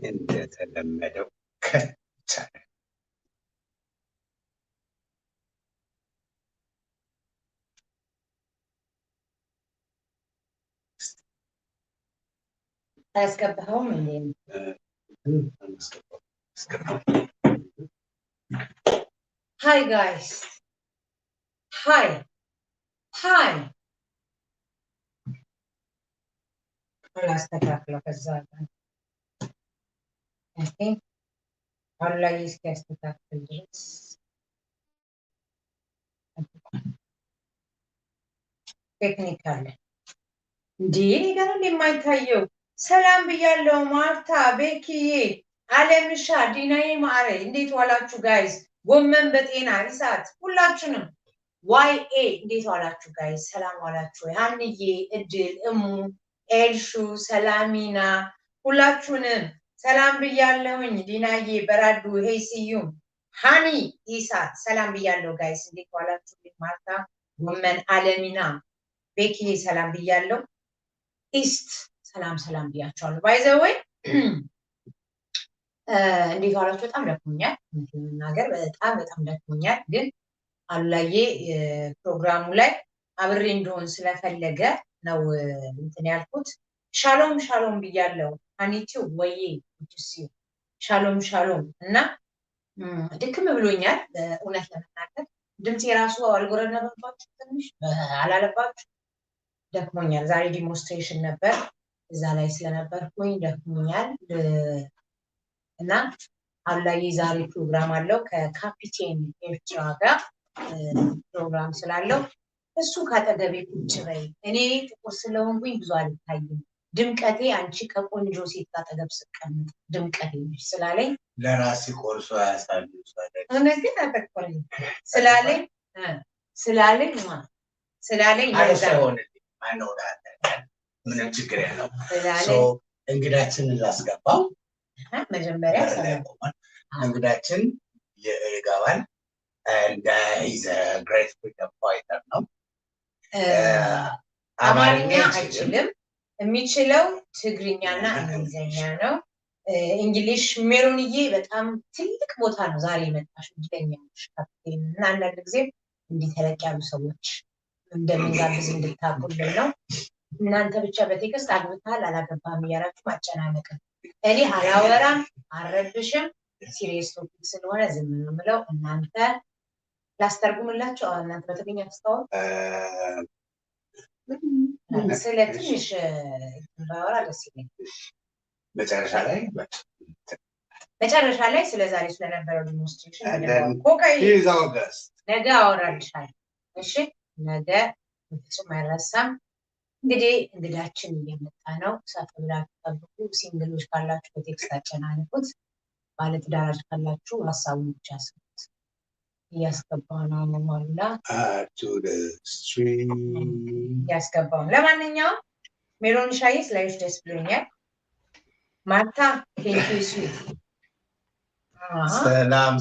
እንደተለመደው ከቻለ አስገባኸውም እንዴ? Hi guys. Hi. አላስተካክለው ከዛ ኦኬ አላይ እስኪያስተካክል ድረስ ቴክኒካል እንዴ ነገር እንደማይታየው ሰላም ብያለሁ ማርታ ቤኪዬ አለምሻ ዲናዬ ማሬ እንዴት ዋላችሁ ጋይስ ጎመን በጤና ይሳት ሁላችሁንም ዋይኤ እንዴት ዋላችሁ ጋይስ ሰላም ዋላችሁ ሃንዬ እድል እሙ ኤልሹ ሰላሚና ሁላችሁንም ሰላም ብያለሁኝ ዲናዬ በራዱ ሄሲዩም ሃኒ ይሳት ሰላም ብያለሁ ጋይስ እንዴት ዋላችሁ ማርታ ጎመን አለሚና ቤኪዬ ሰላም ብያለሁ ኢስት ሰላም ብያችኋለሁ ባይ ዘ ወይ እንዴት ዋላችሁ በጣም ደክሞኛል ነገር በጣም ደክሞኛል ግን አላዬ ፕሮግራሙ ላይ አብሬ እንደሆን ስለፈለገ ነው እንትን ያልኩት ሻሎም ብያለሁ አኒቲው ወዬ እቺ ሻሎም እና ድክም ብሎኛል እውነት ለመናገር ድምጽ የራሱ አልጎረነበባችሁ ትንሽ አላለባችሁ ደክሞኛል ዛሬ ዲሞንስትሬሽን ነበር እዛ ላይ ስለነበርኩኝ ደክሞኛል እና አላዬ ዛሬ ፕሮግራም አለው ከካፒቴን ኤርትራ ጋር ፕሮግራም ስላለው እሱ ካጠገቤ ቁጭ በይ እኔ ጥቁር ስለሆንኩኝ ብዙ አልታይም ድምቀቴ አንቺ ከቆንጆ ሴት አጠገብ ስቀመጥ ድምቀቴ ነሽ ስላለኝ ለራሴ ቆርሶ ያሳሉ እውነት ግን አተቆለኝ ስላለኝ ማነውዳለ ምንም ችግር የለው እንግዳችንን ላስገባው መጀመሪያ እንግዳችን ይገባል and he's a great freedom fighter ነው አማርኛ አይችልም የሚችለው ትግርኛና እንግሊዘኛ ነው እንግሊሽ ሜሮንዬ በጣም ትልቅ ቦታ ነው ዛሬ የመጣሽ እንግሊዘኛሽ ካፕቴን እና አንዳንድ ጊዜ እንዲህ ተለቅ ያሉ ሰዎች እንደምንጋብዝ እንድታቁልን ነው እናንተ ብቻ በቴክስት አግብታል አላገባም እያላችሁ ማጨናነቅ እኔ አላወራም አረብሽም ሲሪየስ ቶፒክ ስለሆነ ዝም ነው የምለው እናንተ ላስተርጉምላችሁ እናንተ በትግርኛ ተስተዋል ስለ ትንሽ ባወራ ደስ ይለኛል መጨረሻ ላይ ስለ ዛሬ ስለነበረው ዲሞንስትሬሽን ኮካይ ነገ አወራልሻለሁ እሺ ነገ ፍጹም አይረሳም እንግዲህ እንግዳችን እየመጣ ነው ሳትብላችሁ ጠብቁ ሲንግሎች ካላችሁ በቴክስት አጨናንቁት ባለትዳር ካላችሁ ሐሳቡን ብቻ ስጡት ያስገባው ነው ማሙላ to the stream ያስገባው ለማንኛውም ሜሮን ሻይስ ላይፍ ደስ ብሎኛል ማርታ ቴንክ ዩ ስዊት ሰላም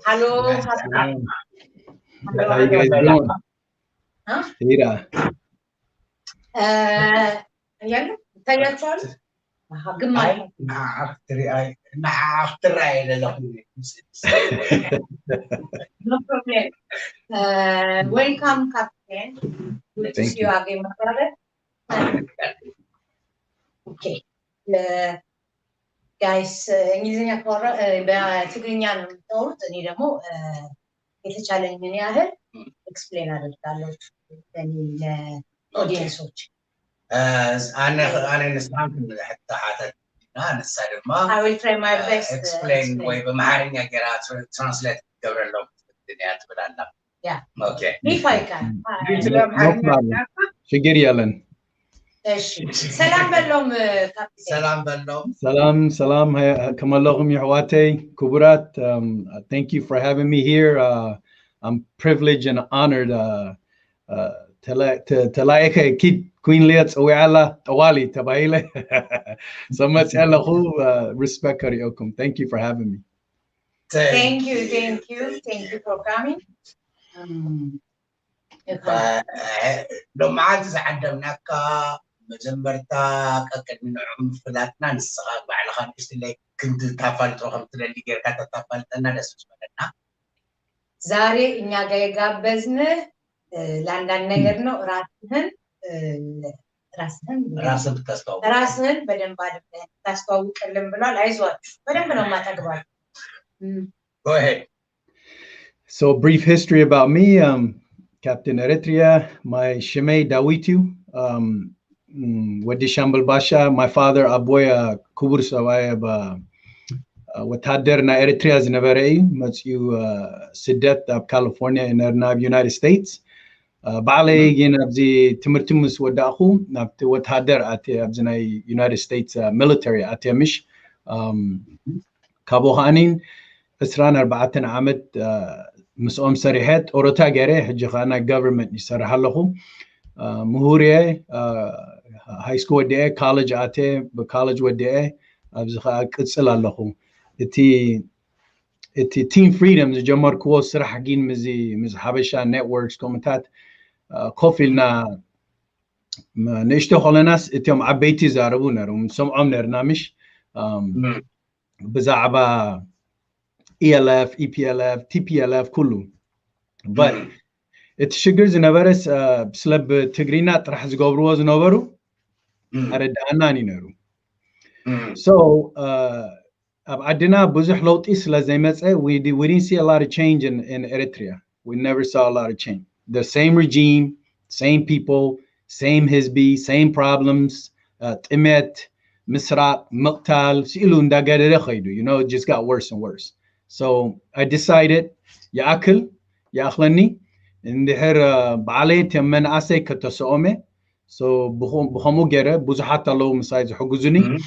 ሃሎ How you guys doing? Ira. ያለ ታያችኋል ግማሽ after I no problem welcome captain good to see you again my brother okay guys እንግሊዘኛ ቆራ በትግርኛ ነው የምታወሩት እኔ ደግሞ የተቻለኝን ያህል ኤክስፕሌን አደርጋለሁ ለኦዲየንሶች انا نسمعك حتى حتى نسالما I will try my best explain ወይ በማርኛ ገራት translate ገብረለው الدنيا ትብላላ yeah okay if I can ችግር ያለን እሺ ሰላም በሎም ካፒቴን ሰላም ከመላኩም ይህዋተይ ክቡራት thank you for having me here I'm privileged and honored تلاقيك اكيد QueenLiya صويعلا طوالي تبايله سمعت له respect كريوكم thank you for having me thank you for coming لو ما عاد عندنا مجمرتا كقدم نعم فلاتنا نسخة بعد خمس اللي كنت تفعلت رقم اللي غير كانت تفعلت أنا نسوس مننا زاري إني جاي جابزنه لأن نجرنا راسهن بتستوعب راسهن بدن بعد تستوعب كلام بلا لا يزوج بدن بلا ما تقبل. Go ahead. So brief history about me. Captain Eritrea, my Shemay Dawitu, Wadi Shambal Basha, my father Aboya Kubur Sawaya Watader na Eritrea Zinavarei, Matsu Sidet of California in the United States. Bale yin abzi Timirtimus Wadahu, Nabti Watader at the United States military at Yamish. Kabohanin, Isran Arbatan Ahmed. مسؤوم سريحات أوروتا جري حجخانا government يسرح لهم مهورية high school وديه college عاتي بcollege وديه أبزخا كتسل لهم إتي team freedoms جمر كوا سرح جين مز حبشة networks كومنتات كوفيلنا نشتغل ناس إتيهم عبيتي زاربونا روم سمعهم نرنامش بزعبا ELF, EPLF, TPLF كله. But it sugars in a veris slab tigrinat راح زقابروا زنابرو أرد أناني نرو. So عندنا بزح لوط إسلا زي ما we didn't see a lot of change in Eritrea. We never saw a lot of change. The same regime, same people, same hizbi, same problems. Timet, Misraq, Muqtal, Silun da gadere khaydu. You know, it just got worse and worse. So I decided, ya akil, ya akhlani, in the her bale temen ase katasome. So buhamu gere buzahata lo besides huguzuni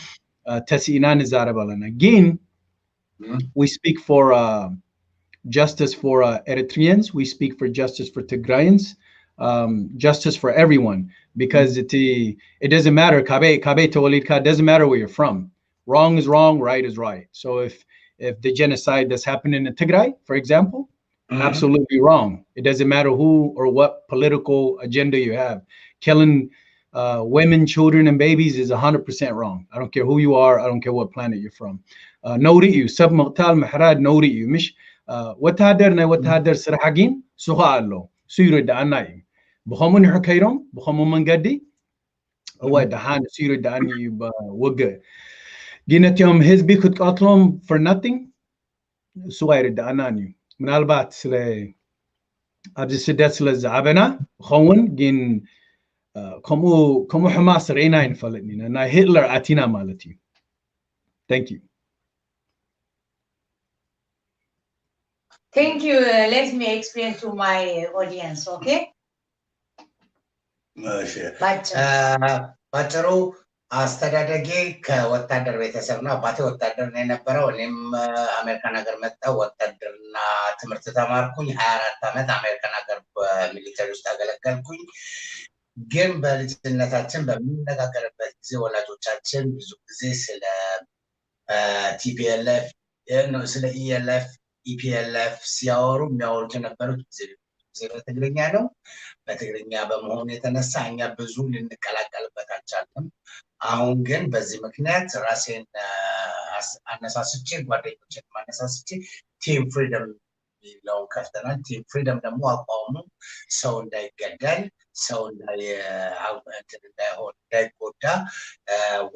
tasina nizarabalana. Again, we speak for justice for Eritreans. We speak for justice for Tigrayans, justice for everyone, because it doesn't matter. Kabe tawalid doesn't matter where you're from. Wrong is wrong, right is right. So if the genocide that's happening in Tigray, for example, absolutely wrong. It doesn't matter who or what political agenda you have. Killing women, children, and babies is 100% wrong. I don't care who you are. I don't care what planet you're from. Nori you, sab maqtal mahrad nori you. Mish watader sirhagin suhallo. Suyru da anay. Bukhamun hukayrom, bukhamun mangadi. Awa dahan suyru da ani wugga. Ginatium hizbi could qatlum for nothing. Suwair da anani. Minalbat sle abdisidat sle zabena. Khawun gin komu Hamas reina in faletnina. Na Hitler atina malati. Thank you. Thank you. Let me explain to my audience, okay? ባጭሩ አስተዳደጌ ከወታደር ቤተሰብ ነው። አባቴ ወታደር ነው የነበረው። እኔም አሜሪካን ሀገር መጣሁ። ወታደርና ትምህርት ተማርኩኝ። 24 ዓመት አሜሪካን ሀገር በሚሊተሪ ውስጥ አገለገልኩኝ። ግን በልጅነታችን በምንነጋገርበት ጊዜ ወላጆቻችን ብዙ ጊዜ ስለ ቲፒኤልኤፍ ስለ ኢኤልኤፍ ኢፒኤልኤፍ ሲያወሩ የሚያወሩት የነበሩት ጊዜ በትግርኛ ነው። በትግርኛ በመሆኑ የተነሳ እኛ ብዙ ልንቀላቀልበት አልቻልንም። አሁን ግን በዚህ ምክንያት ራሴን አነሳስቼ ጓደኞቼን አነሳስቼ ቲም ፍሪደም የሚለውን ከፍተናል። ቲም ፍሪደም ደግሞ አቋሙ ሰው እንዳይገደል፣ ሰው እንዳይጎዳ፣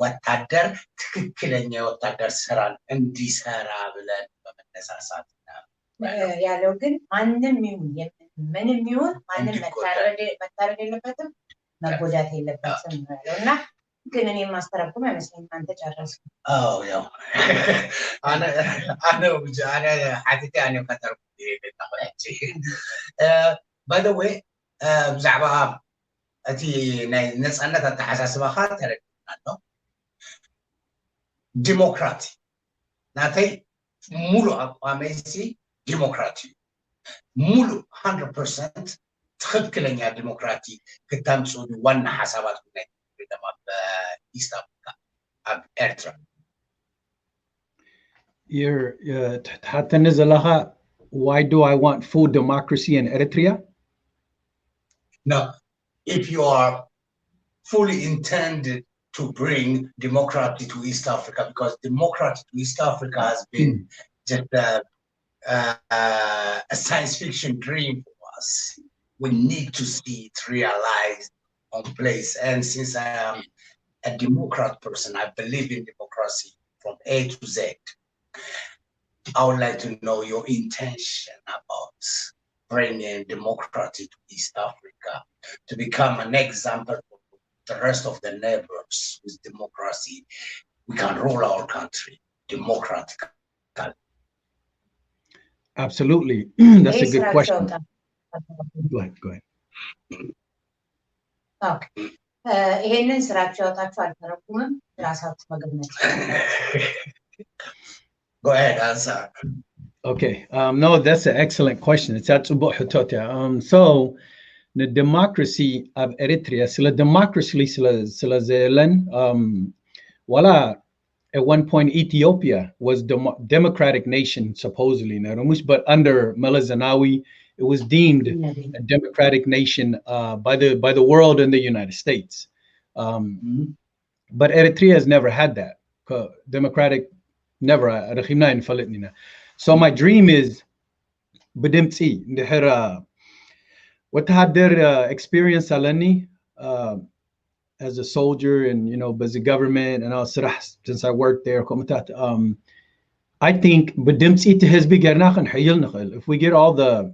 ወታደር ትክክለኛ የወታደር ስራን እንዲሰራ ብለን በመነሳሳት ያለው ግን ማንም ይሁን ምንም ይሁን ማንም መታረድ የለበትም መጎዳት የለበትም ነው እና ግን እኔ ማስተረኩም አይመስለኝም። አንተ ጨረስክ? አዎ ያው انا حتى انا ከተርኩ ይሄዳለች by the way ብዛዕባ እቲ ናይ ነፃነት አተሓሳስባኻ ተረድናለሁ። ዲሞክራቲ ናተይ ሙሉ አቋሜሲ ዲሞክራቲ ሙሉ 100% ትክክለኛ ዲሞክራቲ ክታምጹ ዋና ሐሳባት ጉዳይ ደማ በኢስት አፍሪካ አብ ኤርትራ why do I want full democracy in Eritrea? Now, if you are fully intended to bring democracy to East Africa, because democracy to East Africa has been just a science fiction dream for us. We need to see it realized on place. And since I am a Democrat person, I believe in democracy from A to Z. I would like to know your intention about bringing democracy to East Africa to become an example for the rest of the neighbors. With democracy, we can rule our country democratically. Absolutely. That's a good question. Go ahead. Okay. ይሄንን ስራቸው ያወጣችሁ አልተረጉምም ራሳችሁ መገመት Go ahead, answer. Okay. No, that's an excellent question. It's so the democracy of Eritrea, the democracy at one point Ethiopia was democratic nation supposedly, but under Meles Zenawi, it was deemed a democratic nation by the world and the United States. But Eritrea has never had that. Democratic, never. So my dream is بدمتي what had their experience alani as a soldier and as a government and all since I worked there I think بدمتي تهزبي قرناخ نحيل نخل if we get all the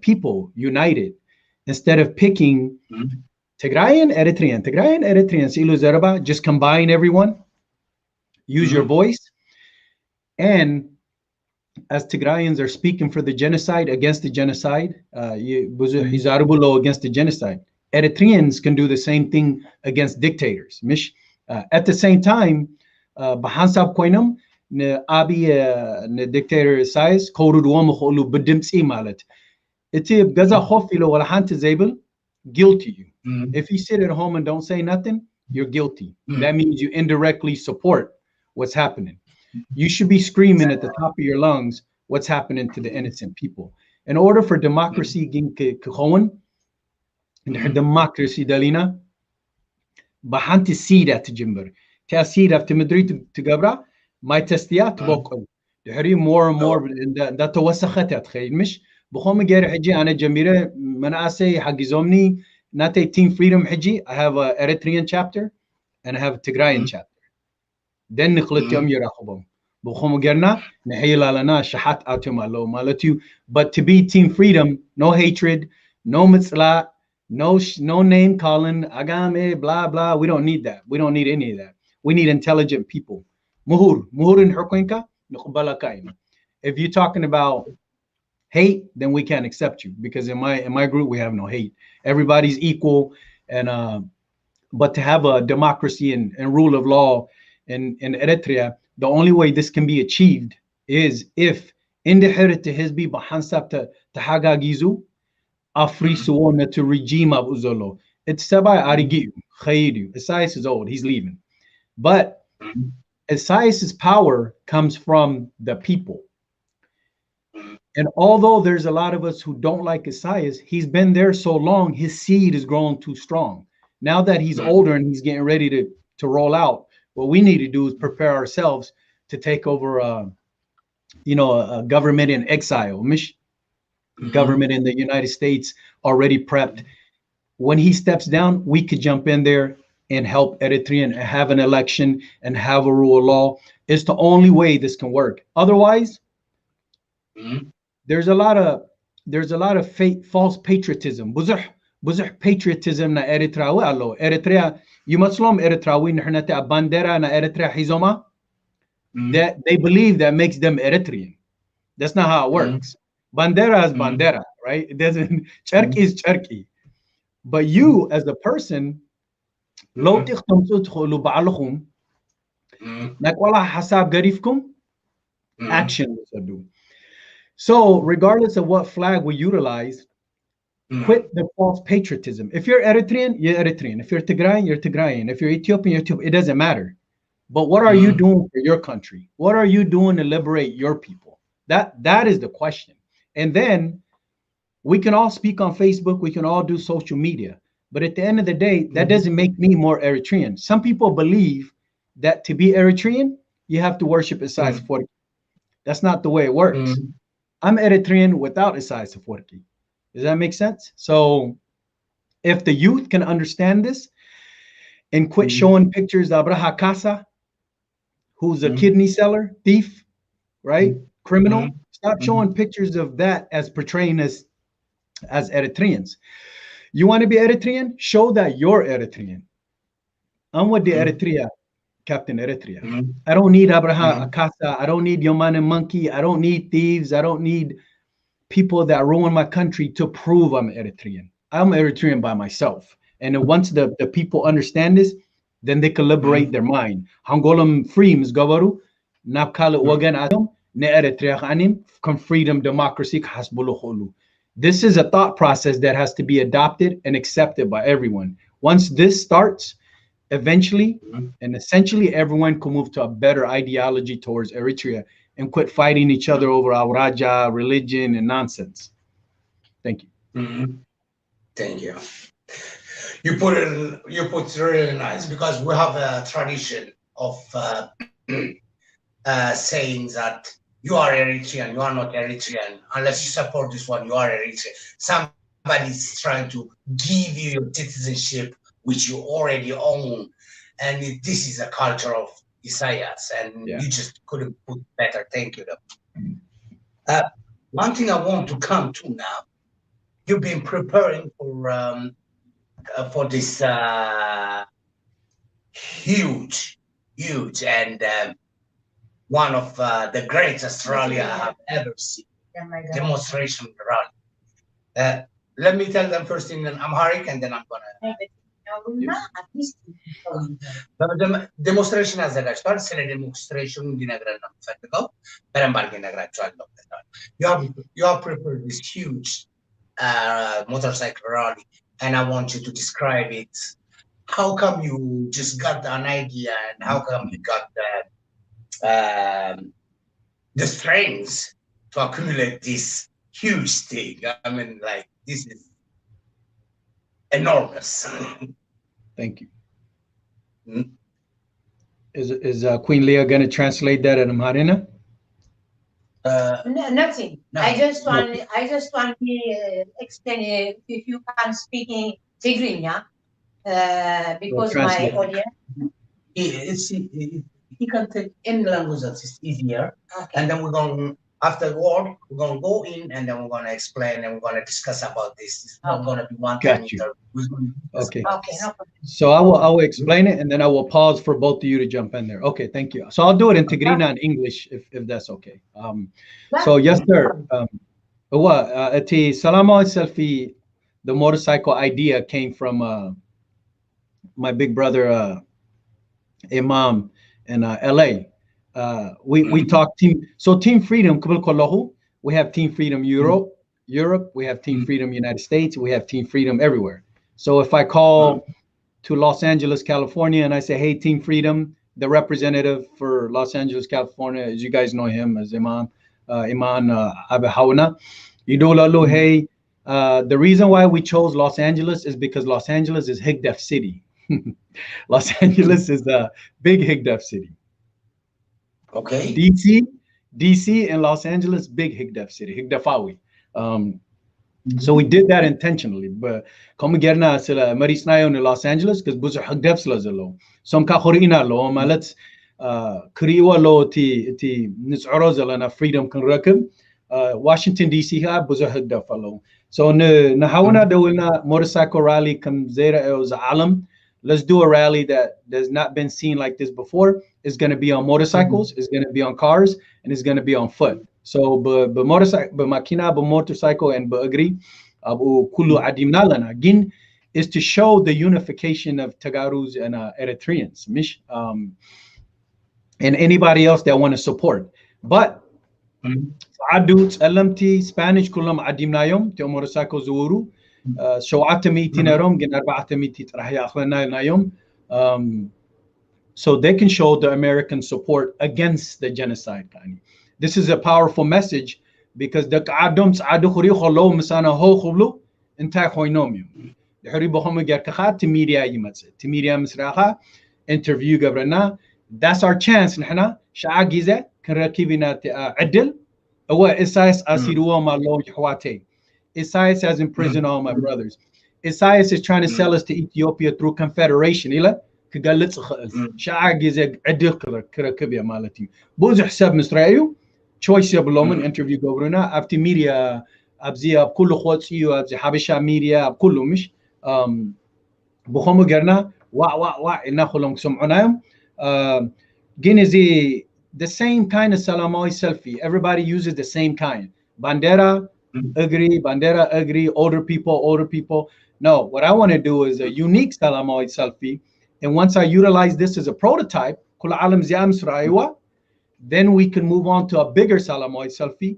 people united instead of picking Tigrayan Eritrean Silu Zaraba, just combine everyone, use your voice, and as Tigrayans are speaking for the genocide, against the genocide, against the genocide, Eritreans can do the same thing against dictators. At the same time, Bahansab Koinam, Abi dictator size, Koruduamu Bedimsi Malet. It's a Gaza Hofilo Walahant Zabel, guilty. If you sit at home and don't say nothing, you're guilty. That means you indirectly support what's happening. You should be screaming at the top of your lungs what's happening to the innocent people. In order for democracy democracy dalina bahanti sida tjimber tasida timdri tgabra my testiyat bokol دحري more and more that توسخت تخيل مش بخوم جاري حجي انا جميره مناسي حق زومني ناتي team freedom حجي I have a Eritrean chapter and I have a Tigrayan chapter then نخلط يوم يراقبهم بخوم جرنا نحيل لنا شحات اتم الله مالتيو but to be team freedom no hatred no مصلا no name calling agame blah blah we don't need that we don't need any of that we need intelligent people muhur in Hurquinka if you're talking about hate, then we can't accept you because in my group we have no hate. Everybody's equal, and but to have a democracy and rule of law in Eritrea, the only way this can be achieved is if in the Hizbi Hizbi Bahansab to Hagagizu Afrisuona to regime of Uzolo. It's Sabai Arigiu Khaidu. Isaias is old, he's leaving. But Isaias's power comes from the people. And although there's a lot of us who don't like Isaias, he's been there so long, his seed is growing too strong. Now that he's older and he's getting ready to roll out, what we need to do is prepare ourselves to take over, a government in exile. Government in the United States already prepped. When he steps down, we could jump in there and help Eritrea and have an election and have a rule of law. It's the only way this can work. Otherwise, there's a lot of fake, false patriotism. Buzh patriotism na Eritrea allo. Eritrea, you must lom Eritreawi nahnata bandera na Eritrea hizoma. That they believe that makes them Eritrean. That's not how it works. Bandera is bandera, right? It doesn't. Cherki is cherki. But you, as a person, لو تختم تدخلوا بعلكم نقول حساب قريفكم action do. So regardless of what flag we utilize, quit the false patriotism. If you're Eritrean, you're Eritrean. If you're Tigrayan, you're Tigrayan. If you're Ethiopian, you're Ethiopian. It doesn't matter. But what are you doing for your country? What are you doing to liberate your people? That is the question. And then We can all speak on Facebook. We can all do social media. But at the end of the day, that doesn't make me more Eritrean. Some people believe that to be Eritrean, you have to worship Isaias 40. That's not the way it works. I'm Eritrean without Isaias 40. Does that make sense? So if the youth can understand this and quit showing pictures of Abraha Casa, who's a kidney seller, thief, right? Criminal. Stop showing pictures of that as portraying us as Eritreans. You want to be Eritrean? Show that you're Eritrean. I'm with the Eritrea, Captain Eritrea. I don't need Abraha Akasa. I don't need Yoman and Monkey. I don't need thieves. I don't need people that ruin my country to prove I'm Eritrean. I'm Eritrean by myself. And once the people understand this, then they can liberate their mind. Hangolam freems Gavaru, Napkala Wagan Adam, Ne Eritrea Anim, come freedom, democracy, Hasbulu. This is a thought process that has to be adopted and accepted by everyone. Once this starts, eventually and essentially everyone can move to a better ideology towards Eritrea and quit fighting each other over our Raja, religion, and nonsense. Thank you. Thank you. You put it really nice, because we have a tradition of saying that you are Eritrean, you are not Eritrean. Unless you support this one, you are Eritrean. Somebody's trying to give you your citizenship, which you already own. And this is a culture of Isaias, and you just couldn't put better. Thank you. One thing I want to come to now, you've been preparing for this huge and one of the greatest rally I have ever seen, demonstration rally. Let me tell them first in Amharic, and then I'm gonna. Demonstration አዘጋጅቷል። ስለ ዴሞንስትሬሽኑ እንዲነግረን ነው የምፈልገው። በደንብ አድርጌ እነግራቸዋለሁ። You have prepared this huge motorcycle rally, and I want you to describe it. How come you just got an idea, and how come you got the strength to accumulate this huge thing? I mean, like, this is enormous. Thank you. Is QueenLiya going to translate that in Amharic? No, nothing. No. I just want to explain if you can speak in Tigrinya, because my audience. He can take any language that is easier, and then we're going afterward. We're going to go in, and then we're going to explain, and we're going to discuss about this. It's not going to be one time. Okay. No problem. So I will explain it, and then I will pause for both of you to jump in there. Okay, thank you. So I'll do it in Tigrina and English if that's okay. So yes, sir. Salama selfie. The motorcycle idea came from my big brother Imam in LA. We talk Team Freedom. We have Team Freedom Europe. We have Team Freedom United States. We have Team Freedom everywhere. So if I call to Los Angeles, California, and I say, "Hey, Team Freedom," the representative for Los Angeles, California, as you guys know him as Iman Abahawana, you do lalo. Hey, the reason why we chose Los Angeles is because Los Angeles is Higdef City. Los Angeles is a big Higdef city. Okay. DC and Los Angeles, big Higdef city, Higdefawi. So we did that intentionally. But come gerna sila marisnayo in Los Angeles because buzu Higdef slazelo. Some ka khorina lo malets kriwa lo ti nis'uro zelana freedom kan rakib. Washington DC ha buzu Higdef lo. So na hawana dawilna motorcycle rally kam zera az alam. Let's do a rally that has not been seen like this before. It's going to be on motorcycles, it's going to be on cars, and it's going to be on foot. So, motorcycle and agri, kulu adimna lana gin is to show the unification of Tagarus and Eritreans, and anybody else that want to support. But adults, LMT, Spanish kulam adimna yom te motorcycle zuru. So they can show the American support against the genocide. This is a powerful message because the قعدهم صعدوا خري خلوا مسانا هو خبلو انتي خوينوميو دحري بخوم جركخا تميديا يمص تميديا مسراخا interview قبرنا that's our chance نحنا شعا جيزه كنركبنا عدل هو إسايس أسيروا مالو حواتي Isaias has imprisoned all my brothers. Isaias is trying to sell us to Ethiopia through confederation. إلا كقلت شعاق يزق عدل كركبيا مالتي. بوز حساب مصريو choice يبلومن interview قبرنا أفتي ميديا أبزي بكل خواتيو أبزي حبشة ميديا بكله مش بخومو قرنا وا إلنا خلهم سمعناهم جينزي the same kind of salamoy selfie. Everybody uses the same kind. Bandera. Agree, older people. No, what I want to do is a unique salamoid selfie. And once I utilize this as a prototype, then we can move on to a bigger salamoid selfie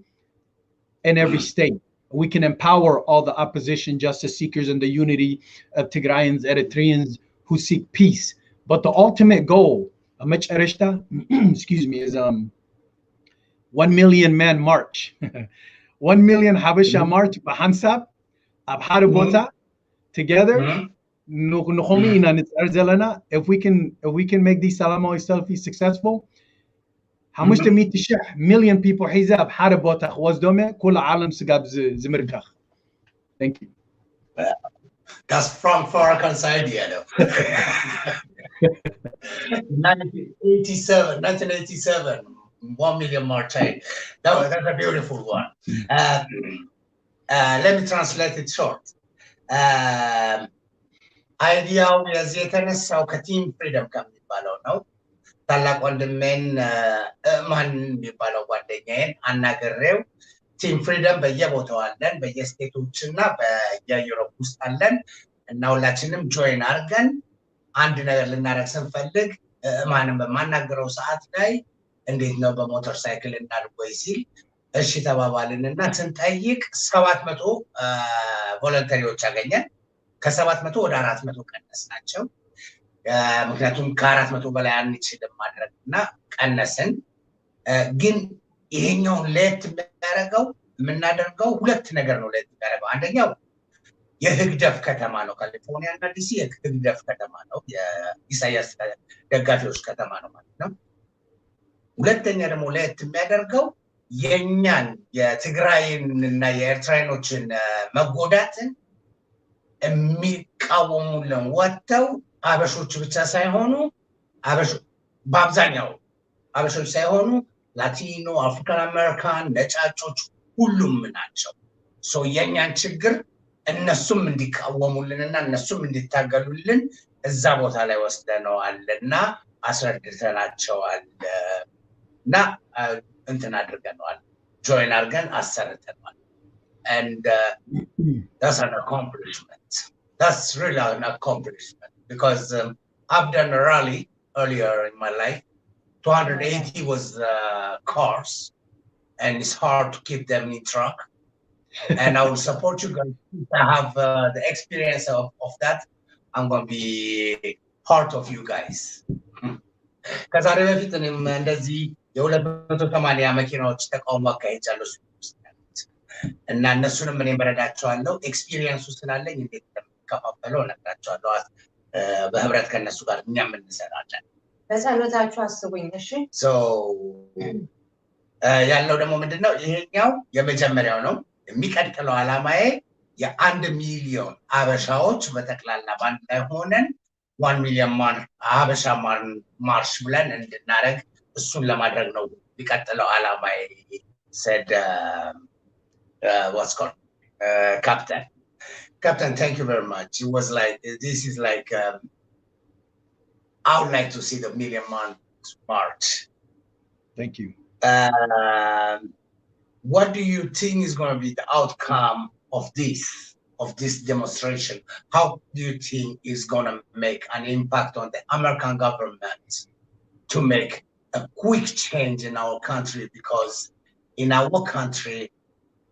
in every state. We can empower all the opposition justice seekers and the unity of Tigrayans, Eritreans who seek peace. But the ultimate goal, excuse me, is 1 million man march. 1 million Habesha march Bahansab Abharabota together. If we can make these Salamoy selfies successful, how much to meet the Sheikh? Million people Hizab Harabota was dome Kula Alam Sigab Zimirkach. Thank you. That's from Farrakhan's idea, though. 1987. 1 million march. That's a beautiful one. Let me translate it short. Ideaው የዚህ የተነሳው ከቲም ፍሪደም ከሚባለው ነው። ታላቅ ወንድሜን ማን የሚባለው ጓደኛዬን አናግሬው ቲም ፍሪደም በየቦታው አለን፣ በየስቴቶችና በየዩሮፕ ውስጥ አለን እና ሁላችንም ጆይን አድርገን አንድ ነገር ልናደርግ ስንፈልግ ማንም በማናገረው ሰዓት ላይ እንዴት ነው በሞተር ሳይክል እናድርጎይ ሲል እሺ ተባባልንና ስንጠይቅ 700 ቮለንተሪዎች አገኘን። ከ700 ወደ 400 ቀነስናቸው። ምክንያቱም ከ400 በላይ አንችልም ማድረግና ቀነስን። ግን ይሄኛው ለየት የሚያደርገው የምናደርገው ሁለት ነገር ነው። ለየት የሚያደርገው አንደኛው የህግደፍ ከተማ ነው። ካሊፎርኒያ እና ዲሲ የህግደፍ ከተማ ነው። የኢሳያስ ደጋፊዎች ከተማ ነው ማለት ነው። ሁለተኛ ደግሞ ለየት የሚያደርገው የኛን የትግራይንና የኤርትራኖችን መጎዳትን የሚቃወሙልን ወጥተው አበሾች ብቻ ሳይሆኑ በአብዛኛው አበሾች ሳይሆኑ ላቲኖ፣ አፍሪካን አሜሪካን፣ ነጫጮች ሁሉም ናቸው። የኛን ችግር እነሱም እንዲቃወሙልንና እነሱም እንዲታገሉልን እዛ ቦታ ላይ ወስደነዋልና አስረድተናቸዋል እና እንትን አድርገነዋል። ጆይን አድርገን አሰርተነዋል። And that's an accomplishment. That's really an accomplishment because I've done a rally earlier in my life. 280 was cars, and it's hard to keep them in truck. And I will support you guys to have the experience of that. I'm going to be part of you guys. Because I remember እንደዚህ የ280 መኪናዎች ተቃውሞ አካሄጃለሁ እና እነሱንም እኔ በረዳቸዋለሁ። ኤክስፒሪየንሱ ስላለኝ እንዴት እንደምከፋፈለው እነግራቸዋለሁ። በህብረት ከነሱ ጋር እኛም እንሰራለን። በጸሎታችሁ አስቡኝ። እሺ ያለው ደግሞ ምንድነው? ይሄኛው የመጀመሪያው ነው። የሚቀጥለው ዓላማዬ የ1 ሚሊዮን አበሻዎች በተክላላ ባንድ ላይ ሆነን 1 ሚሊዮን አበሻ ማርሽ ብለን እንድናረግ እሱን ለማድረግ ነው የሚቀጥለው ዓላማዬ said what's called Captain, thank you very much. It was like, this is like, I would like to see the million man march. Thank you. What do you think is going to be the outcome of this demonstration? How do you think is going to make an impact on the American government to make a quick change in our country? Because in our country,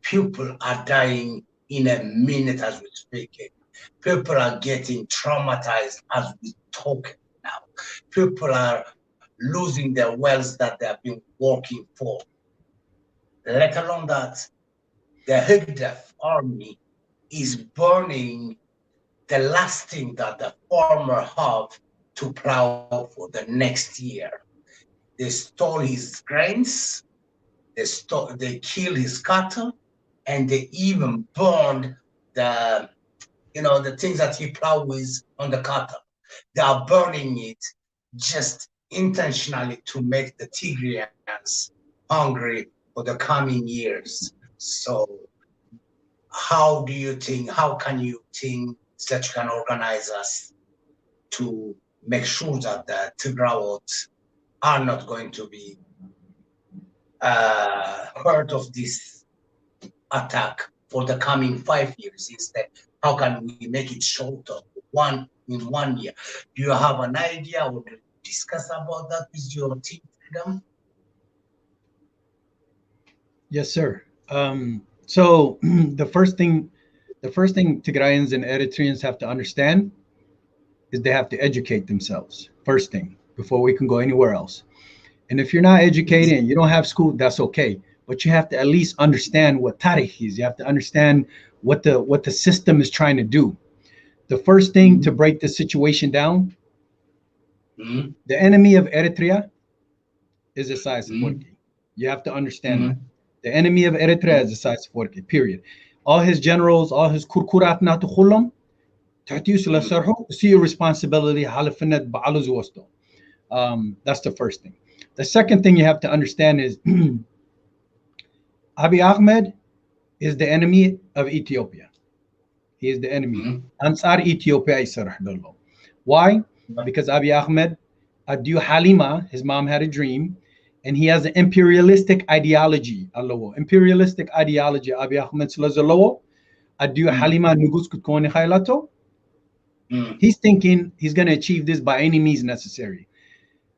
people are dying in a minute as we speak. People are getting traumatized as we talk now. People are losing their wealth that they have been working for. Let alone that, the Higdef army is burning the last thing that the farmer have to plow for the next year. They stole his grains, they killed his cattle, and they even burned the things that he plowed with on the cattle. They are burning it just intentionally to make the Tigrayans hungry for the coming years. So how can you think that you can organize us to make sure that the Tigrawots are not going to be part of this attack for the coming 5 years instead? How can we make it shorter, in 1 year? Do you have an idea or discuss about that with your team, Freedom? Yes, sir. So the first thing Tigrayans and Eritreans have to understand is they have to educate themselves. First thing, before we can go anywhere else. And if you're not educated and you don't have school, that's okay. But you have to at least understand what tarikh is. You have to understand what the system is trying to do. The first thing to break the situation down, the enemy of Eritrea is Isaias Afwerki. You have to understand that. The enemy of Eritrea is Isaias Afwerki, period. All his generals, all his kurkurat natu khulum, see your responsibility. That's the first thing. The second thing you have to understand is Abiy Ahmed is the enemy of Ethiopia. He is the enemy. Ansar Ethiopia Isarah Dolo. Why? Because Abiy Ahmed, Adiu Halima, his mom had a dream, and he has an imperialistic ideology. Imperialistic ideology. Abiy Ahmed Slazalo, Adiu Halima Nugus Kutkone Khailato. He's thinking he's going to achieve this by any means necessary.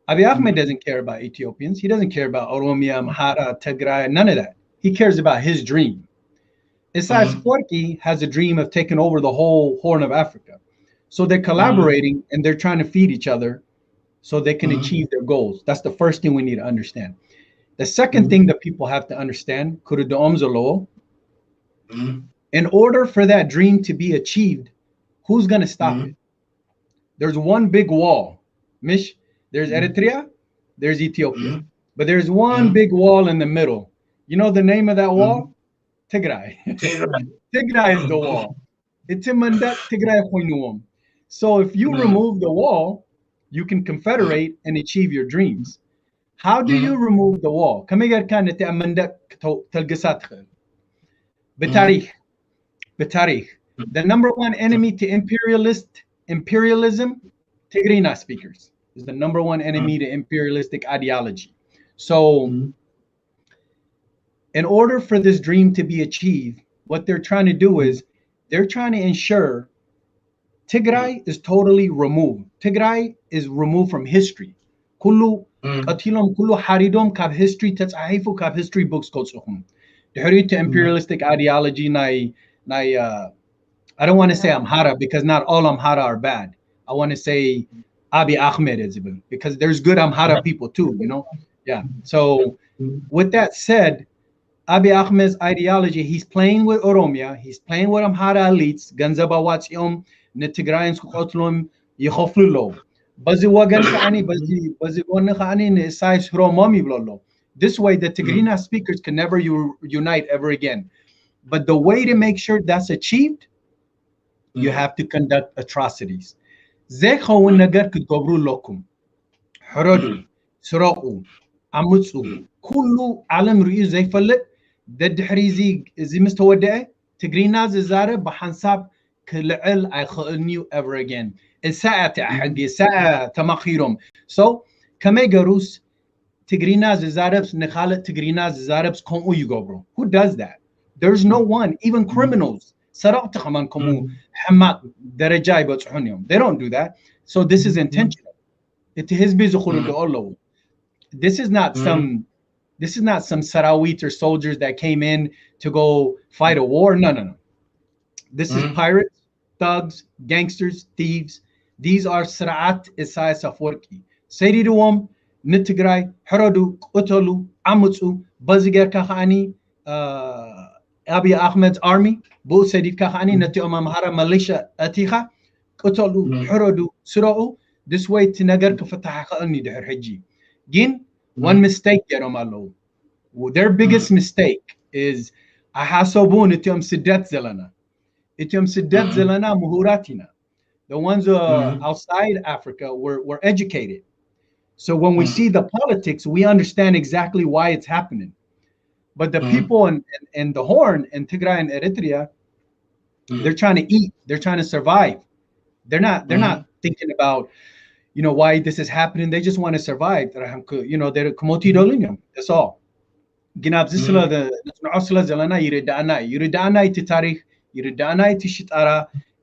Abiy Ahmed doesn't care about Ethiopians. He doesn't care about Oromia, Amhara, Tigray, none of that. He cares about his dream. Isaias Afwerki has a dream of taking over the whole Horn of Africa. So they're collaborating and they're trying to feed each other so they can achieve their goals. That's the first thing we need to understand. The second thing that people have to understand, in order for that dream to be achieved, who's going to stop it? There's one big wall. Mish, there's Eritrea, there's Ethiopia. But there's one big wall in the middle. You know the name of that wall? Tigray. Tigray is the wall. It's a mandat Tigray khoinuum. So if you remove the wall, you can confederate and achieve your dreams. How do you remove the wall? The number one enemy to imperialism, Tigrina speakers, is the number one enemy to imperialistic ideology. So in order for this dream to be achieved, what they're trying to do is they're trying to ensure Tigray is totally removed. Tigray is removed from history. Kullu qatilum kullu haridum kab history tatsahifu kab history books kotsuhum. To imperialistic ideology I don't want to say Amhara because not all Amhara are bad. I want to say Abiy Ahmed is because there's good Amhara people too, you know? Yeah. So with that said, Abiy Ahmed's ideology, he's playing with Oromia, he's playing with Amhara elites, Ganzaba Watsium, Netigrayans Kotlum, Yehoflulo. Bazi Wagan Kani, Bazi Wanakani, Nesais Romami Blolo. This way, the Tigrina speakers can never unite ever again. But the way to make sure that's achieved, you have to conduct atrocities. Zekho nagar kutgobru lokum. Harodu, Sra'u, Amutsu, Kulu Alam Ru Zayfalit, the Dhrizi Zimistowade, Tigrina Zazara, Bahansab, Kil'il, I knew ever again. Isa'at Hagi, Sa'a Tamakhirum. So, Kamegarus, Tigrina Zazarabs, Nekhalat Tigrina Zazarabs, Komu Yugobro. Who does that? There's no one, even criminals. They don't do that. So this is intentional. This is not some Sarawit or soldiers that came in to go fight a war. No. This is pirates, thugs, gangsters, thieves. These are Sra'at Isaias Afwerki. Sayriduum, Nitigray, Harodu, Utolu, Amutsu, Baziger Kahani, Abiy Ahmed's army بو سديد كخاني نتي مهارة ماليشيا أتيخا قتلوا حردوا سرقوا this way تنجر كفتح خلني دحر حجي جين one mistake يا مالو their biggest mistake is أحاسبون إتيهم سدات زلنا إتيهم سدات زلنا مهوراتنا the ones outside Africa were educated. So when we see the politics, we understand exactly why it's happening. But the people in the Horn, in Tigray and Eritrea, they're trying to eat. They're trying to survive. They're not thinking about, why this is happening. They just want to survive. They're komotidolinium. That's all.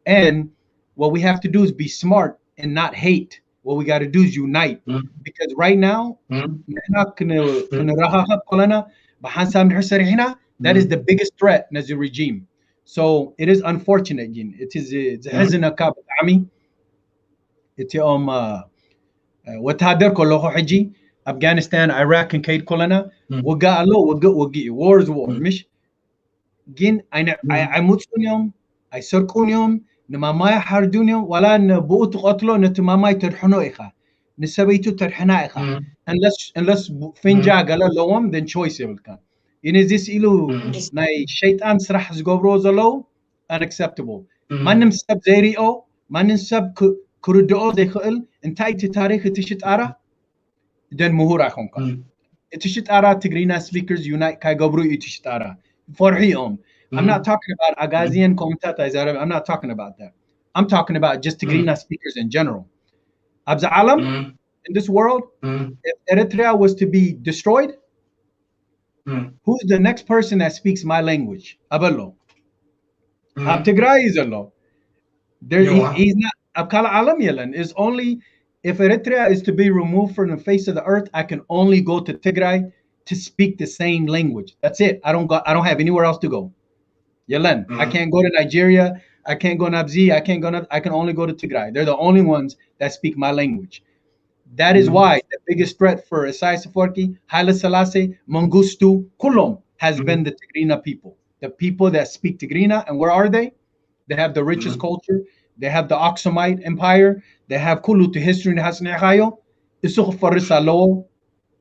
And what we have to do is be smart and not hate. What we got to do is unite. Because right now, that is the biggest threat as a regime. So it is unfortunate. It is Afghanistan, Iraq, and Kate Kolana. War is war. Mish Gin, I mutsunium, I circunium. نماماي حردونيوم ولا نبوء تقتلو نتماماي ترحنو إخا نسبيتو ترحنا إخا unless فنجا قال لهم then choice يبلكان this إلو ناي شيطان سرح زقبرو زلو unacceptable ما نمسب زيريو ما نمسب كردو زي خيل انتاي تاريخ تشت أرى then مهورا خونكا تشت أرى تقرينا speakers unite كاي قبرو تشت أرى فرحيهم. I'm not talking about Agazian commentators. I'm not talking about that. I'm talking about just Tigrinya speakers in general. Abza Alam, in this world, if Eritrea was to be destroyed, who's the next person that speaks my language? Aballo. Ab Tigray is Allah. He's not. Abkala Alam Yelan is only if Eritrea is to be removed from the face of the earth, I can only go to Tigray to speak the same language. That's it. I don't have anywhere else to go. Yelen, I can't go to Nigeria. I can't go to Abzi. I can only go to Tigray. They're the only ones that speak my language. That is why the biggest threat for Isaias Afwerki, Haile Selassie, Mengistu, Kulum has been the Tigrina people. The people that speak Tigrina. And where are they? They have the richest culture. They have the Aksumite Empire. They have Kulu to history in Hasnehayo.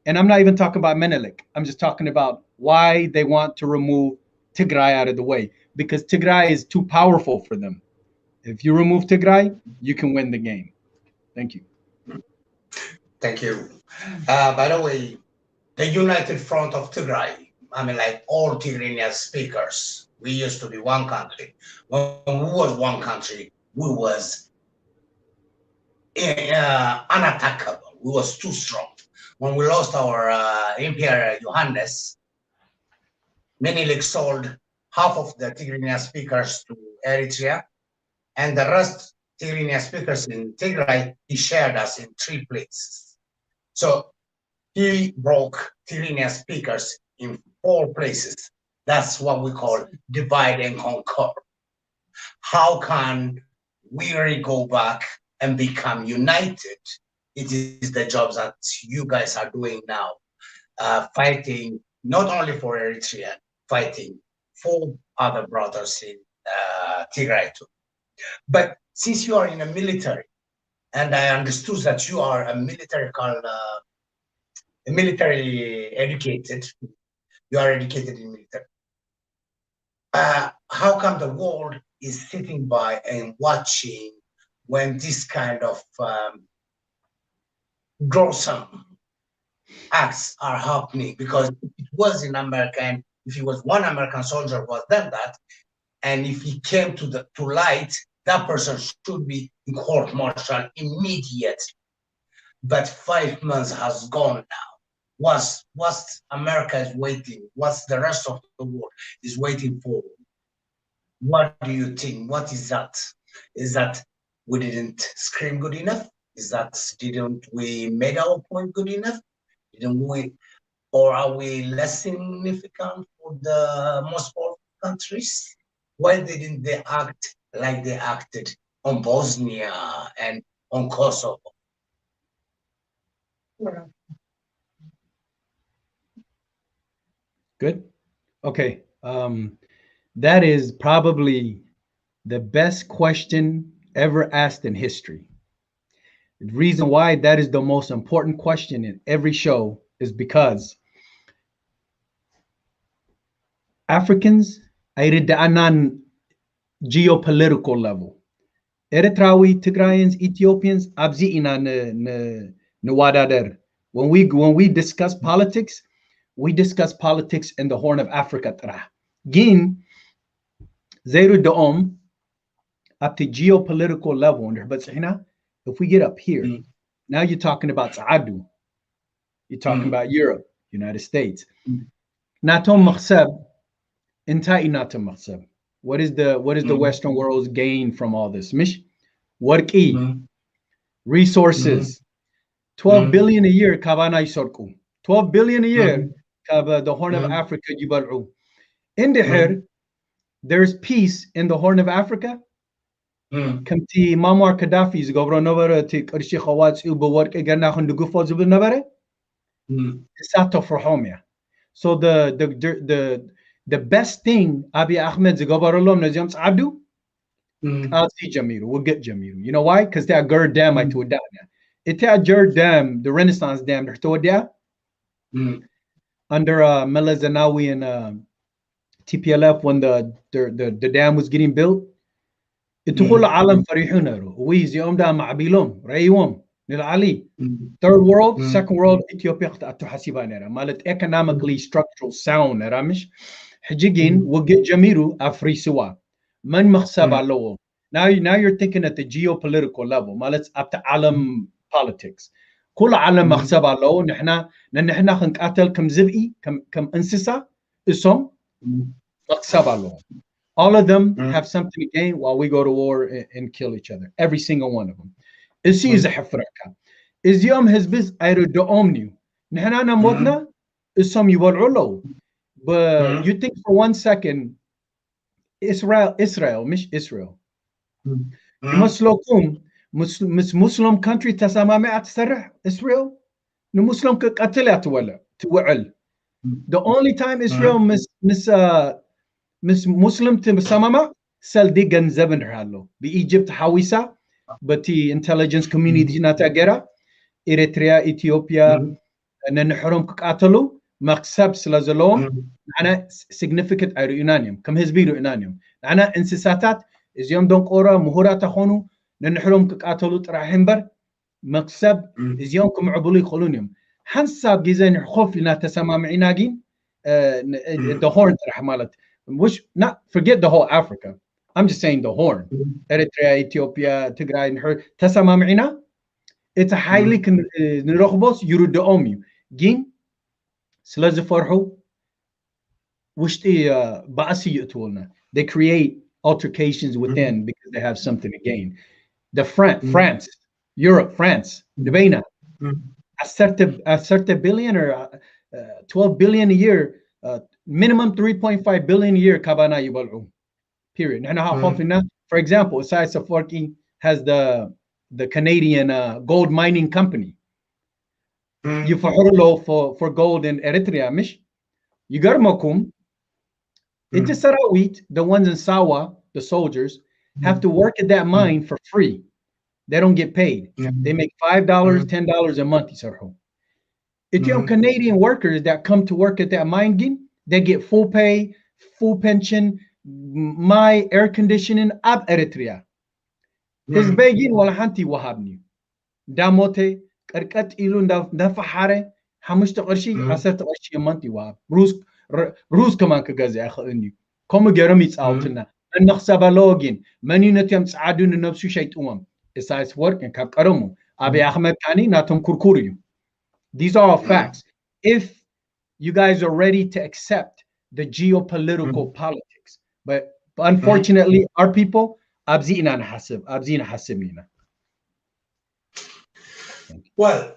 And I'm not even talking about Menelik. I'm just talking about why they want to remove Tigray out of the way, because Tigray is too powerful for them. If you remove Tigray, you can win the game. Thank you. Thank you. By the way, the United Front of Tigray, like all Tigrinya speakers, we used to be one country. When we was one country, we was unattackable. We was too strong. When we lost our Emperor Johannes, Menelik sold half of the Tigrinya speakers to Eritrea, and the rest Tigrinya speakers in Tigray, he shared us in 3 places. So he broke Tigrinya speakers in 4 places. That's what we call divide and conquer. How can we really go back and become united? It is the job that you guys are doing now, fighting not only for Eritrea, fighting for other brothers in Tigray too. But since you are in the military, and I understood that you are a military educated, you are educated in military. How come the world is sitting by and watching when this kind of gruesome acts are happening? Because if it was in America, if it was one American soldier was done that, and if he came to light, that person should be in court-martial immediately. But 5 months has gone now. What America is waiting, what's the rest of the world is waiting for? What do you think? What is that? Is that we didn't scream good enough? Is that didn't we made our point good enough? Didn't we, or are we less significant for the most powerful countries? Why didn't they act like they acted on Bosnia and on Kosovo? Good. Okay. that is probably the best question ever asked in history. The reason why that is the most important question in every show is because Africans are on geopolitical level. Eritrawi, Tigrayans, Ethiopians, abzi ina nwadader. When we discuss politics in the Horn of Africa. Gin zero doom up to geopolitical level. But if we get up here, now you're talking about Saadu. You're talking about Europe, United States. Natom makhsab, intai natom makhsab. What is the Western world's gain from all this? Mish, warki, resources, 12 billion a year. Kabana isorku, 12 billion a year. Kaba the Horn of Africa jibaru. In the here, there's peace in the Horn of Africa. Kamti Muammar Gaddafi's governor to Karshi Khawats uba work again on the Gufos of Navare. Sato for Homia. So the best thing Abiy Ahmed's governor Najams Abdu, I'll see Jamiru. We'll get Jamiru. You know why? Because they are Gerd Dam I told that. It's a Gerd Dam, the Renaissance Dam, under Meles Zenawi and TPLF when the dam was getting built. يدخل عالم فريحون ويز يوم ده معبيلهم رأيهم للعلي. Third world, second world, Ethiopia تحسبان era. مالت economically structural sound era مش حجيجين وجد جميرو أفريسوا من مخسب على. Now you're thinking at the geopolitical level. مالت أبت عالم politics. كل عالم مخسب على نحنا خنقاتل كم زبئي كم انسسا اسم مخسب على. All of them have something to gain while we go to war and kill each other. Every single one of them. Is a hafraka. Is yom hizbiz ayru do omniu. Nahana modna is some you will. But you think for 1 second, Israel, mish Israel. Muslim country tasamame at sarah Israel. No Muslim katilat wala to wa'al. The only time Israel Muslim to Samama sell di ganzabin halo. Be Egypt Hawisa, but the intelligence community natagera, Eritrea, Ethiopia, and then Harum Katalu, Maksab Slazalom, Ana significant Iranium, come his bidu Iranium. Ana insisatat is Yom Donk Ora, Muhurata Honu, then Harum Katalu Rahimber, Maksab is Yom Kumabuli Kolunium. Hansab Gizen Hoflina Tasamam Inagin, the Horn Rahmalat. Which not forget the whole Africa. I'm just saying the Horn, Eritrea, Ethiopia, Tigray, and her. Tasama Ma'ina. It's a highly nirobos yurudomi. Gin Slazaforhu. Wishti Basi Yutulna. They create altercations within because they have something to gain. The France, Europe, France, Debena. A certain billion or 12 billion a year. Minimum 3.5 billion a year kabana yubalu. Period. For example, Isaias Afwerki has the Canadian gold mining company. You for gold in Eritrea, mish. You got makum. It's a Sarawit, the ones in Sawa, the soldiers, have to work at that mine for free. They don't get paid. They make $5, $10 a month. If you have Canadian workers that come to work at that mine, they get full pay, full pension, my air conditioning ab Eritrea. His begin walahanti wahabni. Damote, karkat ilun da fahare, hamush taqarshi, asat taqarshi a month wahab. Rus kaman kagazi akhaini. Komu geramits outna. And nakhsabalogin. Maninatyam tsadun nabsu shait Besides work and kapkaramu. Abiy Ahmed Kani natum kurkuriyu. These are all facts. If you guys are ready to accept the geopolitical politics, but unfortunately, our people, abzina hasibina. Well,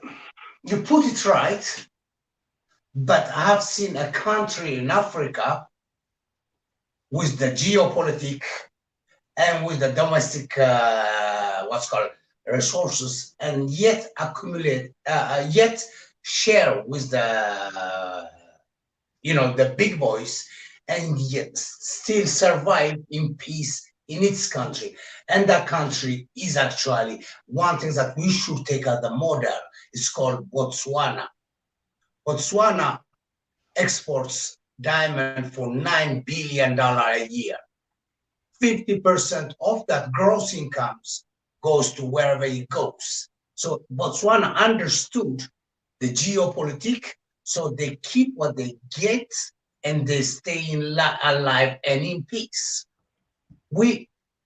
you put it right, but I have seen a country in Africa with the geopolitics and with the domestic, what's called resources, and yet accumulate, yet share with the, the big boys and yet still survive in peace in its country. And that country is actually one thing that we should take as the model. It's called Botswana. Botswana exports diamond for $9 billion a year. 50% of that gross incomes goes to wherever it goes. So Botswana understood the geopolitics, so they keep what they get and they stay alive and in peace.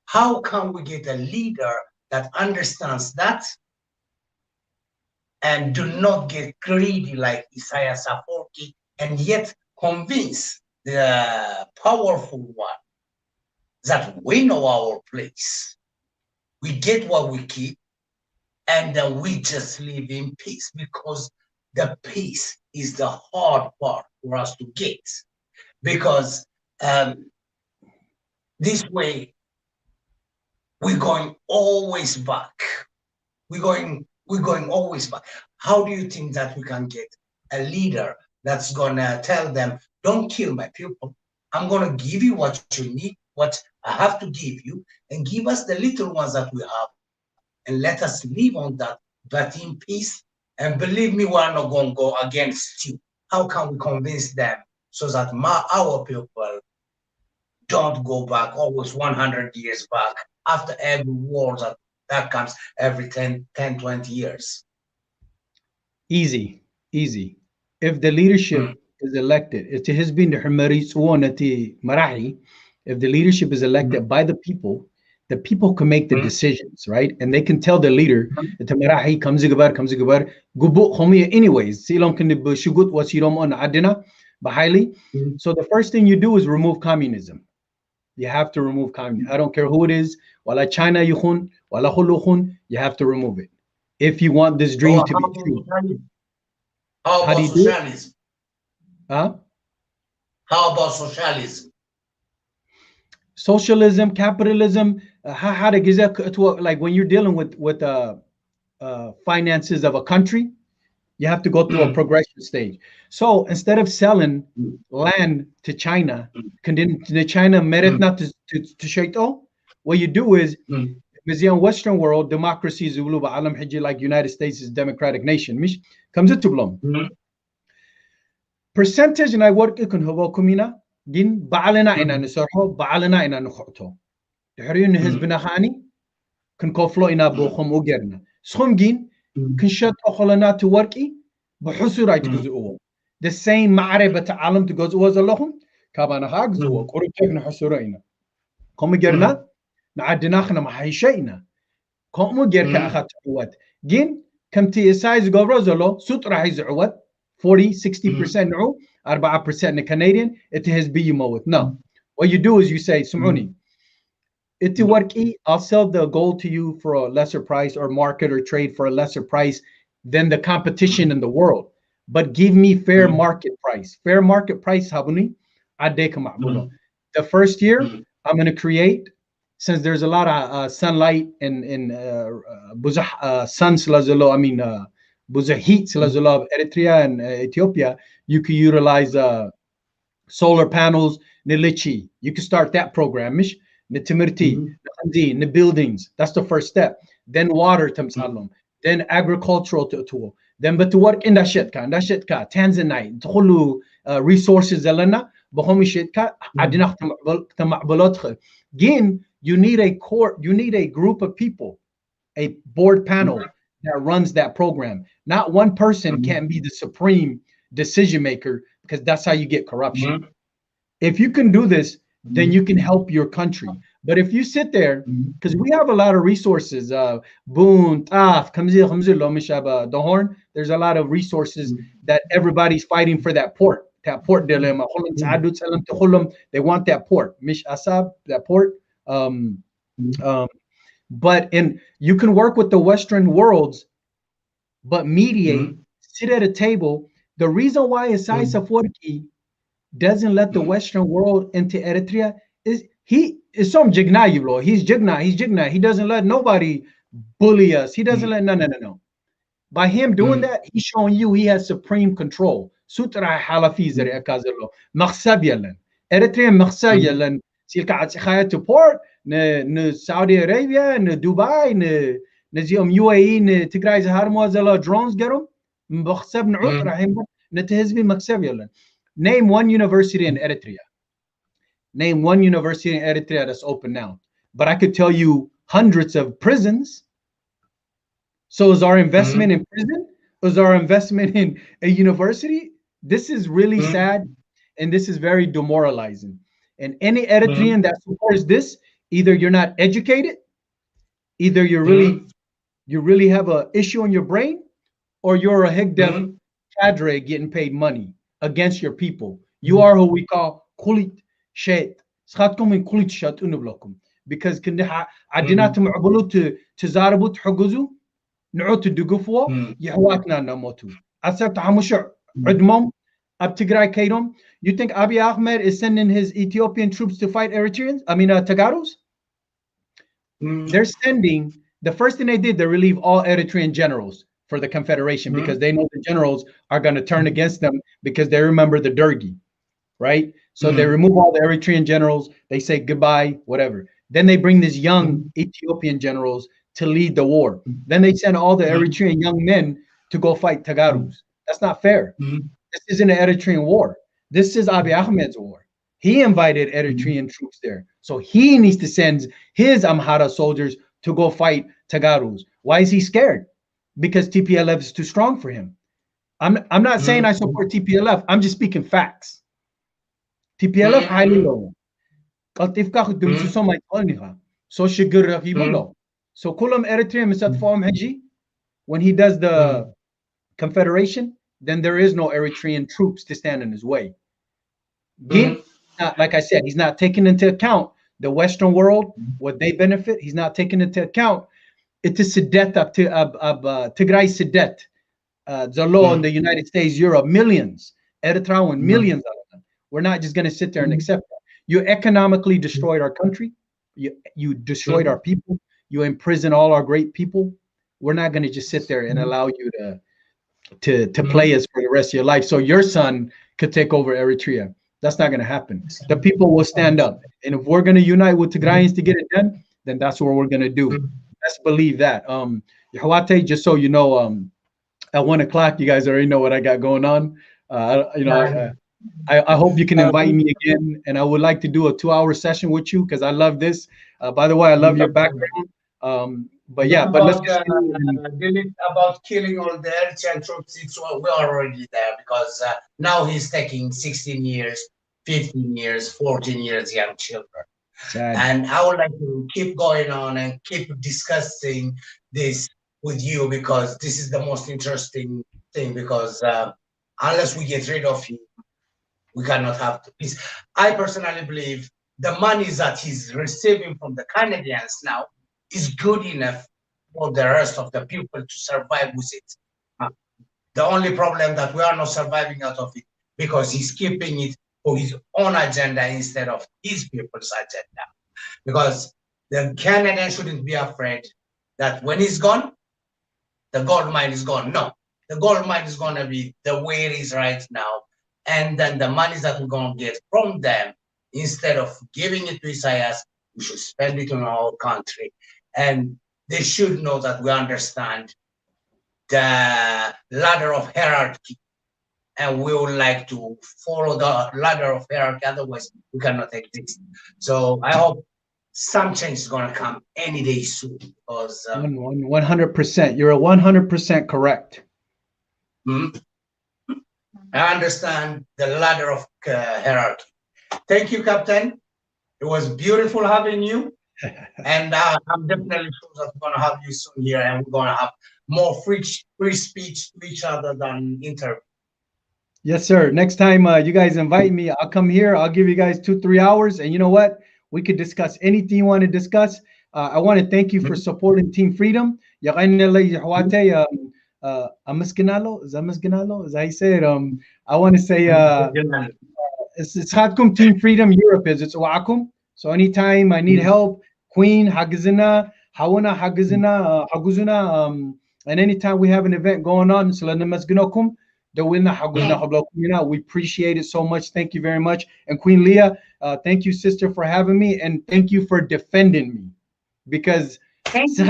How can we get a leader that understands that and do not get greedy like Isaias Afwerki, and yet convince the powerful one that we know our place, we get what we keep, and then we just live in peace, because the peace is the hard part for us to get. Because this way, we're going always back. We're going always back. How do you think that we can get a leader that's gonna tell them, don't kill my people. I'm gonna give you what you need, what I have to give you, and give us the little ones that we have, and let us live on that, but in peace. And believe me, we're not gonna go against you. How can we convince them so that our people don't go back always 100 years back after every war that comes every 10, 20 years? Easy. If the leadership is elected, if the leadership is elected by the people can make the decisions, right? And they can tell the leader, anyways. So the first thing you do is remove communism. You have to remove communism. I don't care who it is, wala China yukhun, wala khulukhun, you have to remove it. If you want this dream to be true. How about socialism? Huh? How about socialism? Socialism, capitalism, like when you're dealing with finances of a country, you have to go through a progression stage. So instead of selling land to China, the China merit not to shaito, what you do is, in Western world, democracy is like United States is a democratic nation. Comes it to blom. Percentage and I work ikun hobo kumina gin ba'alena ina nisarho ba'alena ina nukhto. Dahriun hizbina khani kun koflo ina bokhom ugerna. Schum gin kun shat okholana to worki بحصر يتجزؤوا. The same معرفة تعلم تجزؤوا زلهم كابانا هاجزوا قربتك نحصرينا. كم جرنا نعدنا خنا محيشينا. كم جرك أخذ عوض. جين كم تيسايز قبل زلوا سوت راح يزعوض 40-60% نعو 4% Canadian. It has be يموت. No. What you do is you say سمعوني. It worky. I'll sell the gold to you for a lesser price, or market or trade for a lesser price than the competition in the world, but give me fair market price. Fair market price, habuni, the first year, I'm going to create, since there's a lot of sunlight and sun slazolo, heat slazolo of Eritrea and Ethiopia, you can utilize solar panels, nilichi. You can start that program, mish, nitimirti, the buildings. That's the first step. Then water, tamsalum. Then agricultural tool. Then but to work in that shit Tanzanite, تخلوا resources لنا بهم shit عدنا تمعبلات. Again, you need a group of people, a board panel that runs that program. Not one person can be the supreme decision maker, because that's how you get corruption. If you can do this, then you can help your country. But if you sit there, because we have a lot of resources, Boon, Taf, the Horn, there's a lot of resources that everybody's fighting for that port. That port dilemma. They want that port. Mish Asab, that port. But you can work with the Western worlds, but mediate, sit at a table. The reason why Isaias Afwerki doesn't let the Western world into Eritrea is he is some jigna. He's jigna. He doesn't let nobody bully us. He doesn't let no. By him doing that, he's showing you he has supreme control. Sutra halafizere akazelo. Makhsab yalan. Eritrean مخسر يلن سيلك عتخاية تبورت ن سعودي أرابيا ن دبي نزيهم UAE ن تقرأي زهار موازلا drones جرم مخسب نعود راحين نتهزبي مخسب يلن. Name one university in Eritrea. Name one university in Eritrea that's open now. But I could tell you hundreds of prisons. So is our investment in prison? Is our investment in a university? This is really sad, and this is very demoralizing. And any Eritrean that supports this, either you're not educated, either you really have an issue in your brain, or you're a higdev cadre getting paid money against your people. You are who we call kulit shet. Because عدينا معبلو تزاربو تحجزو نعود تدقفوا يحواتنا نموتو عسرت عمشع عدمهم أبتقرأي كيدهم. You think Abiy Ahmed is sending his Ethiopian troops to fight Eritreans? I mean Tagaros? They're sending, the first thing they did, they relieve all Eritrean generals for the Confederation because they know the generals are going to turn against them because they remember the Dergi, right? So they remove all the Eritrean generals, they say goodbye, whatever. Then they bring these young Ethiopian generals to lead the war. Then they send all the Eritrean young men to go fight Tagaros. That's not fair. This isn't an Eritrean war. This is Abiy Ahmed's war. He invited Eritrean troops there. So he needs to send his Amhara soldiers to go fight Tagaros. Why is he scared? Because TPLF is too strong for him. I'm not saying I support TPLF. I'm just speaking facts. TPLF highly low. So Kulam Eritrea Misat Form Haji, when he does the Confederation, then there is no Eritrean troops to stand in his way. Like I said, he's not taking into account the Western world, what they benefit. He's not taking into account it is Sidet up to Tigray Sidet, the law in the United States, Europe, millions, Eritrea and millions of them. We're not just going to sit there and accept that. You economically destroyed our country. You destroyed our people. You imprison all our great people. We're not going to just sit there and allow you to play us for the rest of your life. So your son could take over Eritrea. That's not going to happen. The people will stand up. And if we're going to unite with Tigrayans to get it done, then that's what we're going to do. Let's believe that. Yahwate, just so you know, at 1 o'clock, you guys already know what I got going on. I hope you can invite me again. And I would like to do a 2-hour session with you because I love this. By the way, I love your background. But yeah, but let's just about killing all the Eritrean troops. We're already there because now he's taking 16 years, 15 years, 14 years young children. Sad. And I would like to keep going on and keep discussing this with you because this is the most interesting thing. Because unless we get rid of him, we cannot have peace. I personally believe the money that he's receiving from the Canadians now is good enough for the rest of the people to survive with it. The only problem that we are not surviving out of it because he's keeping it for his own agenda instead of his people's agenda. Because the Canadians shouldn't be afraid that when he's gone, the gold mine is gone. No, the gold mine is going to be the way it is right now. And then the money that we're going to get from them, instead of giving it to Isaias, we should spend it on our country. And they should know that we understand the ladder of hierarchy. And we would like to follow the ladder of hierarchy, otherwise we cannot exist. So I hope some change is going to come any day soon. Because 100%, you're 100% correct. I understand the ladder of hierarchy. Thank you, Captain. It was beautiful having you. And I'm definitely sure that we're going to have you soon here, and we're going to have more free speech to each other than interview. Yes, sir. Next time you guys invite me, I'll come here. I'll give you guys 2-3 hours. And you know what? We could discuss anything you want to discuss. I want to thank you for supporting Team Freedom. As I said, I want to say it's Hatkum Team Freedom Europe is it's Waakum. So anytime I need help, Queen, Hagazina, Hawana, Hagazina, Haguzuna, and anytime we have an event going on, We appreciate it so much. Thank you very much. And QueenLiya, thank you, sister, for having me, and thank you for defending me, because you're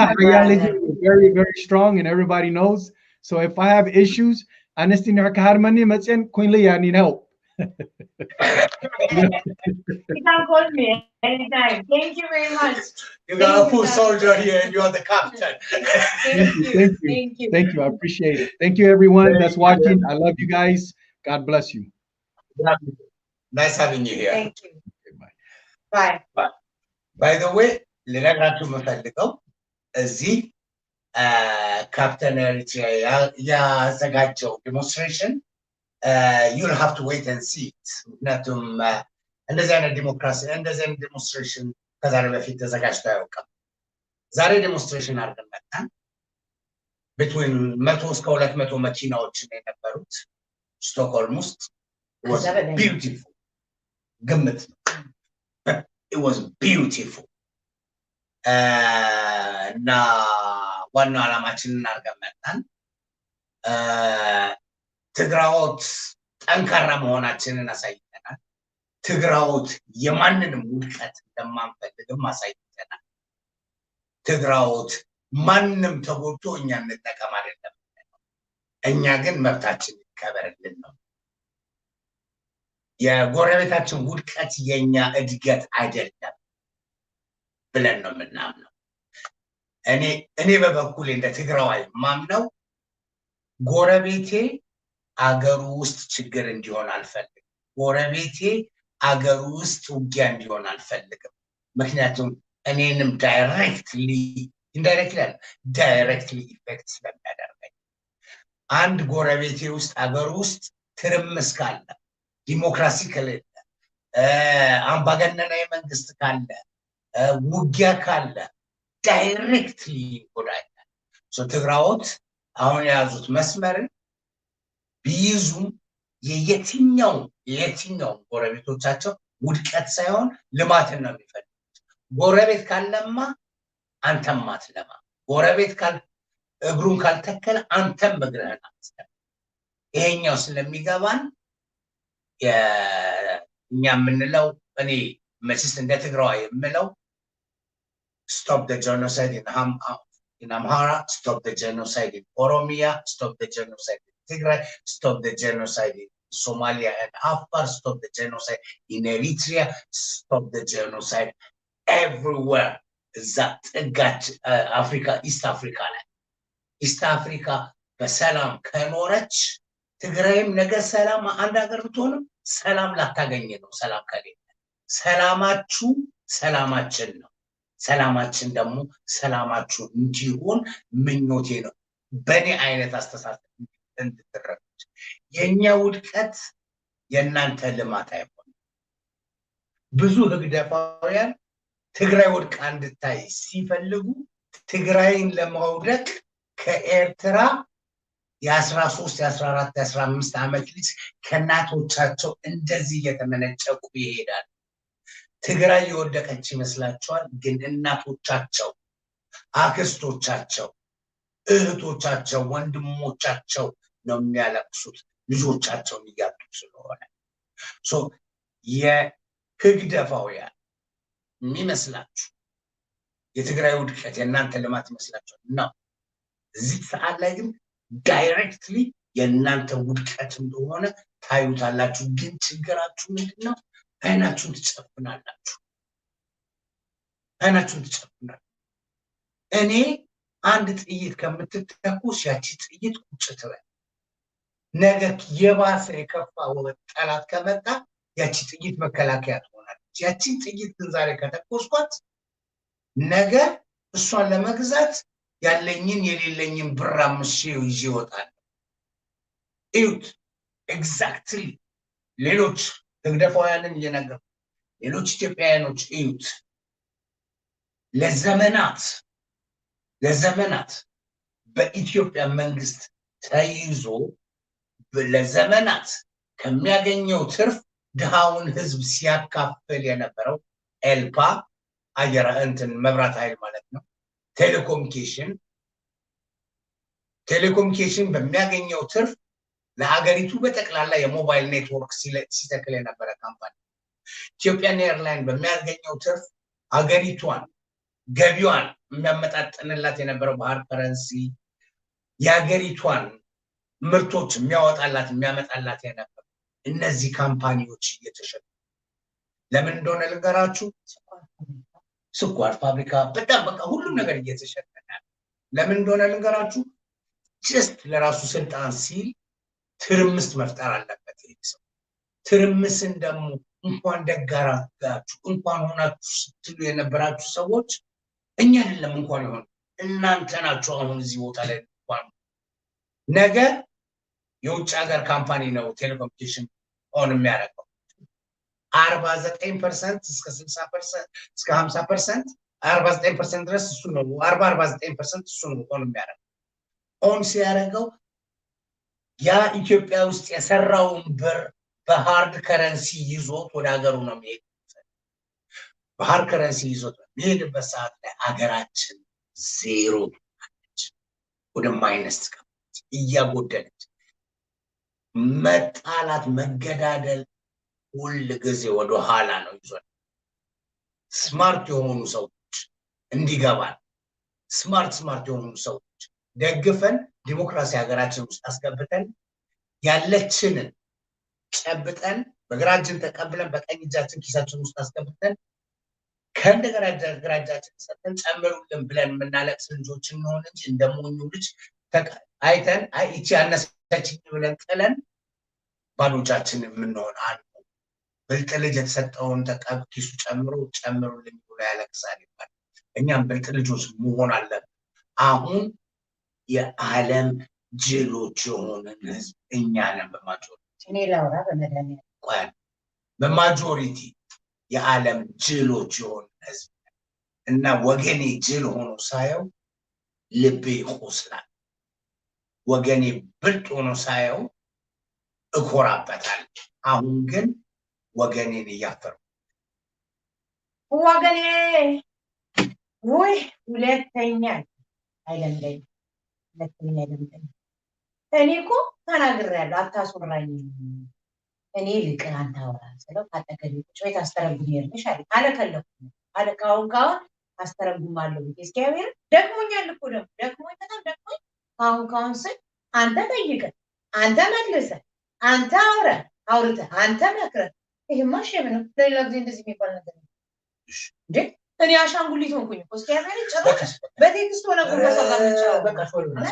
very, very strong, and everybody knows. So if I have issues, QueenLiya, I need help. You can call me anytime. Thank you very much. You got a full soldier here, and you're the captain. Thank you. I appreciate it. Thank you, everyone that's watching. I love you guys. God bless you. Nice having you here. Thank you. Okay, bye. By the way, ልነግራችሁ የምፈልገው እዚህ ካፕተን ኤሪትሪያ ያዘጋጀው ዴሞንስትሬሽን you'll have to wait and see it. ምክንያቱም እንደዚህ አይነት ዴሞንስትሬሽን ከዛሬ በፊት ተዘጋጅቶ አያውቅም። ዛሬ ዴሞንስትሬሽን አድርገን መጣን። between 100 እስከ 200 መኪናዎች የነበሩት ስቶክሆልም ውስጥ was beautiful. ግምት ነው. It was beautiful. እና ዋናው ዓላማችንን አድርገን መጣን። ትግራዎት ጠንካራ መሆናችንን አሳይተናል። ትግራዎት የማንንም ውድቀት እንደማንፈልግም አሳይተናል። ትግራዎት ማንንም ተጎድቶ እኛ እንጠቀም አይደለም፣ እኛ ግን መብታችን ይከበርልን ነው። የጎረቤታችን ውድቀት የኛ እድገት አይደለም ብለን ነው የምናምነው። እኔ በበኩሌ እንደ ትግራዋይ ማምነው ጎረቤቴ አገሩ ውስጥ ችግር እንዲሆን አልፈልግም። ጎረቤቴ አገሩ ውስጥ ውጊያ እንዲሆን አልፈልግም። ምክንያቱም እኔንም ዳይሬክትሊ ኢፌክት ስለሚያደርገኝ። አንድ ጎረቤቴ ውስጥ አገሩ ውስጥ ትርምስ ካለ፣ ዲሞክራሲ ከሌለ፣ አምባገነናዊ መንግስት ካለ፣ ውጊያ ካለ ዳይሬክትሊ ይጎዳኛል። ትግራዎት አሁን የያዙት መስመርን ቢይዙም የየትኛው ጎረቤቶቻቸው ውድቀት ሳይሆን ልማትን ነው የሚፈልጉት። ጎረቤት ካለማ አንተም አትለማ። ጎረቤት እግሩን ካልተከለ አንተም እግርህን አትተክል። ይሄኛው ስለሚገባን እኛ የምንለው እኔ መቼስ እንደ ትግራዋይ የምለው stop the genocide in Amhara, stop the genocide in Oromia, stop the genocide in Tigray, stop the genocide in Somalia and Afar, stop the genocide in Eritrea, stop the genocide everywhere. That got Africa, East Africa. East Africa, በሰላም ከኖረች ትግራይም ነገ ሰላም አንድ ሀገር ብትሆንም ሰላም ላታገኝ ነው። ሰላም ከሌለ ሰላማችሁ ሰላማችን ነው። ሰላማችን ደግሞ ሰላማችሁ እንዲሆን ምኞቴ ነው። በእኔ አይነት አስተሳሰብ እንድትረዱት። የኛ ውድቀት የእናንተ ልማት አይሆንም። ብዙ ህግደፋውያን ትግራይ ወድቃ እንድታይ ሲፈልጉ ትግራይን ለማውደቅ ከኤርትራ የ13 የ14 የ15 ዓመት ልጅ ከናቶቻቸው እንደዚህ እየተመነጨቁ ይሄዳል። ትግራይ የወደቀች ይመስላቸዋል፣ ግን እናቶቻቸው፣ አክስቶቻቸው፣ እህቶቻቸው፣ ወንድሞቻቸው ነው የሚያለቅሱት ልጆቻቸውን እያጡ ስለሆነ። የህግደፋውያን የሚመስላችሁ የትግራይ ውድቀት የእናንተ ልማት ይመስላችኋል ነው። እዚህ ሰዓት ላይ ግን ዳይሬክትሊ የእናንተ ውድቀት እንደሆነ ታዩታላችሁ። ግን ችግራችሁ ምንድነው? አይናችሁን ትጨፍናላችሁ። እኔ አንድ ጥይት ከምትተኩስ ያቺ ጥይት ቁጭ ትበል። ነገ የባሰ የከፋ ጠላት ከመጣ ያቺ ጥይት መከላከያ ትሆናለች። ያቺን ጥይት ግን ዛሬ ከተኮስኳት ነገ እሷን ለመግዛት ያለኝን የሌለኝን ብር አምሼ ይዤ እወጣለሁ። እዩት። ኤግዛክትሊ ሌሎች ህግደፋውያንን እየነገሩ ሌሎች ኢትዮጵያውያኖች እዩት። ለዘመናት በኢትዮጵያ መንግስት ተይዞ ለዘመናት ከሚያገኘው ትርፍ ድሃውን ህዝብ ሲያካፍል የነበረው ኤልፓ አየር መብራት ኃይል ማለት ነው። ቴሌኮሙኒኬሽን በሚያገኘው ትርፍ ለሀገሪቱ በጠቅላላ የሞባይል ኔትወርክ ሲተክል የነበረ ካምፓኒ ኢትዮጵያን ኤርላይን በሚያገኘው ትርፍ ሀገሪቷን ገቢዋን የሚያመጣጥንላት የነበረው ባህር ከረንሲ የሀገሪቷን ምርቶች የሚያመጣላት የነበረው እነዚህ ካምፓኒዎች እየተሸጡ ለምን እንደሆነ ልንገራችሁ ስኳር ፋብሪካ በጣም በቃ ሁሉም ነገር እየተሸጠ ለምን እንደሆነ ልንገራችሁ ጀስት ለራሱ ስልጣን ሲል ትርምስ መፍጠር አለበት ይሄ ትርምስን ደግሞ እንኳን ደጋራችሁ እንኳን ሆናችሁ ስትሉ የነበራችሁ ሰዎች እኛ አይደለም እንኳን ይሆን እናንተ ናችሁ አሁን እዚህ ቦታ ላይ እንኳን ነገ የውጭ ሀገር ካምፓኒ ነው ቴሌኮሙኒኬሽን ኦን የሚያደርገው 49% እስከ 60% እስከ 50% 49% ድረስ እሱ ነው 49% እሱ ነው ኦን የሚያደርገው ኦን ሲያደርገው ያ ኢትዮጵያ ውስጥ የሰራውን ብር በሃርድ ከረንሲ ይዞት ወደ ሀገሩ ነው የሚሄድ በሃርድ ከረንሲ ይዞት የሚሄድበት ሰዓት ላይ ሀገራችን ዜሮ ወደ ማይነስ እያጎደለች መጣላት መገዳደል ሁሉ ጊዜ ወደ ኋላ ነው ይዞት ስማርት የሆኑ ሰዎች እንዲገባል ስማርት የሆኑ ሰዎች ደግፈን ዲሞክራሲ ሀገራችን ውስጥ አስገብተን ያለችንን ጨብጠን በግራችን ተቀብለን በቀኝ እጃችን ኪሳችን ውስጥ አስገብተን ከእንደገና ግራጃችን ሰጥተን ጨምሩልን ብለን የምናለቅስ ልጆች እንሆን እንጂ እንደሞኙ ልጅ አይተን እቺ ያነሰችኝ ብለን ጥለን ባዶ እጃችን የምንሆን አንዱ ብልጥ ልጅ የተሰጠውን ኪሱ ጨምሩልን ብሎ ያለቅሳል ይባላል እኛም ብልጥ ልጆች መሆን አለብን አሁን የዓለም ጅሎች የሆንን ህዝብ እኛ ነን በማጆሪቲ የዓለም ጅሎች የሆንን ህዝብ እና ወገኔ ጅል ሆኖ ሳየው ልቤ ይቆስላል ወገኔ ብልጥ ሆኖ ሳየው እኮራበታል አሁን ግን ወገኔን እያፈሩ ወገኔ ወይ ሁለተኛ አይለምደኝ እኔ እኮ ተናግሬያለሁ አታስወራኝ እኔ ልቅ አንተ አውራ ስለው አጠገቤ ቁጭ ቤት አስተረጉምልሽ አለከለኩ አለቃውን ካሁን አስተረጉማለሁ እግዚአብሔር ደክሞኛል እኮ ደክሞኝ በጣም ደክሞኝ ካሁን ስል አንተ ጠይቀ አንተ መልሰ አንተ አውርተ አንተ መክረ ይሄማ ሸም ነው ሌላ ጊዜ እንደዚህ የሚባል ነገር ነው እንዴ እኔ አሻንጉሊት ሆንኩኝ እኮ እግዚአብሔር ጨረሰ በቴክስት ሆነ እኮ በሰባቸው በቃ ሾልና